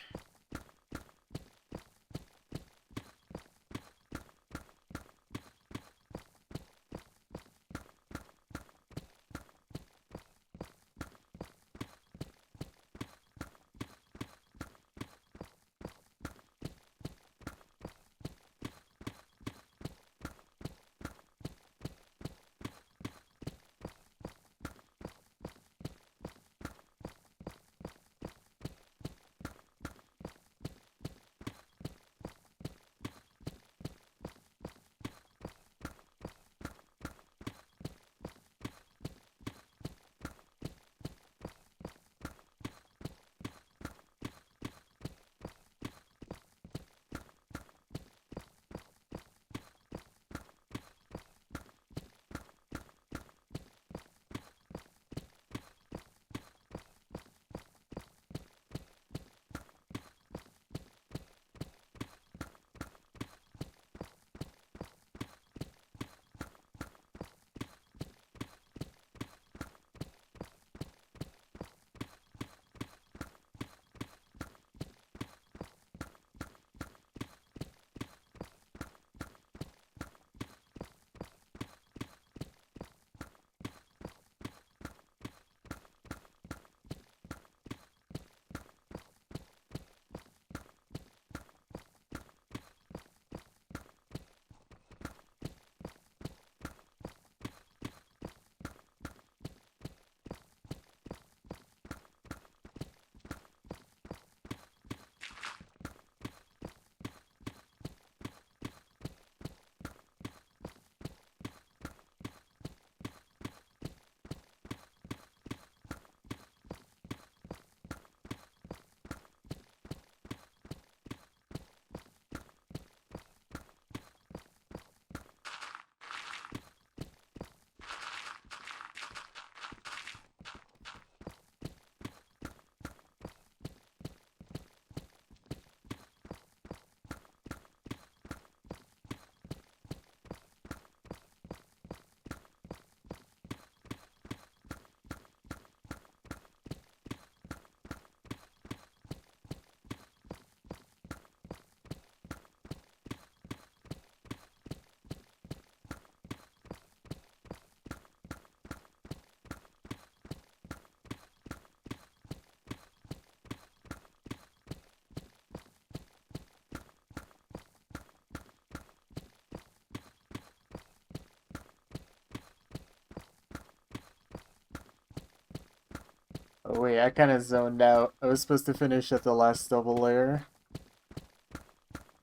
Oh wait, I kind of zoned out. I was supposed to finish at the last double layer.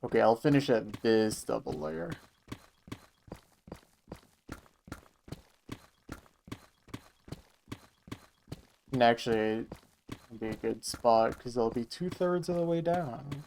Okay, I'll finish at this double layer. And actually, it'll be a good spot because I'll be 2/3 of the way down.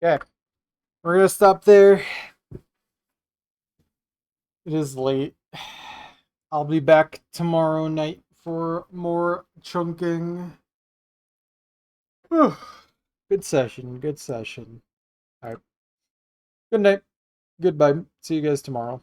Okay, we're gonna stop there. It is late. I'll be back tomorrow night for more chunking. Good session, good session. Alright. Good night. Goodbye. See you guys tomorrow.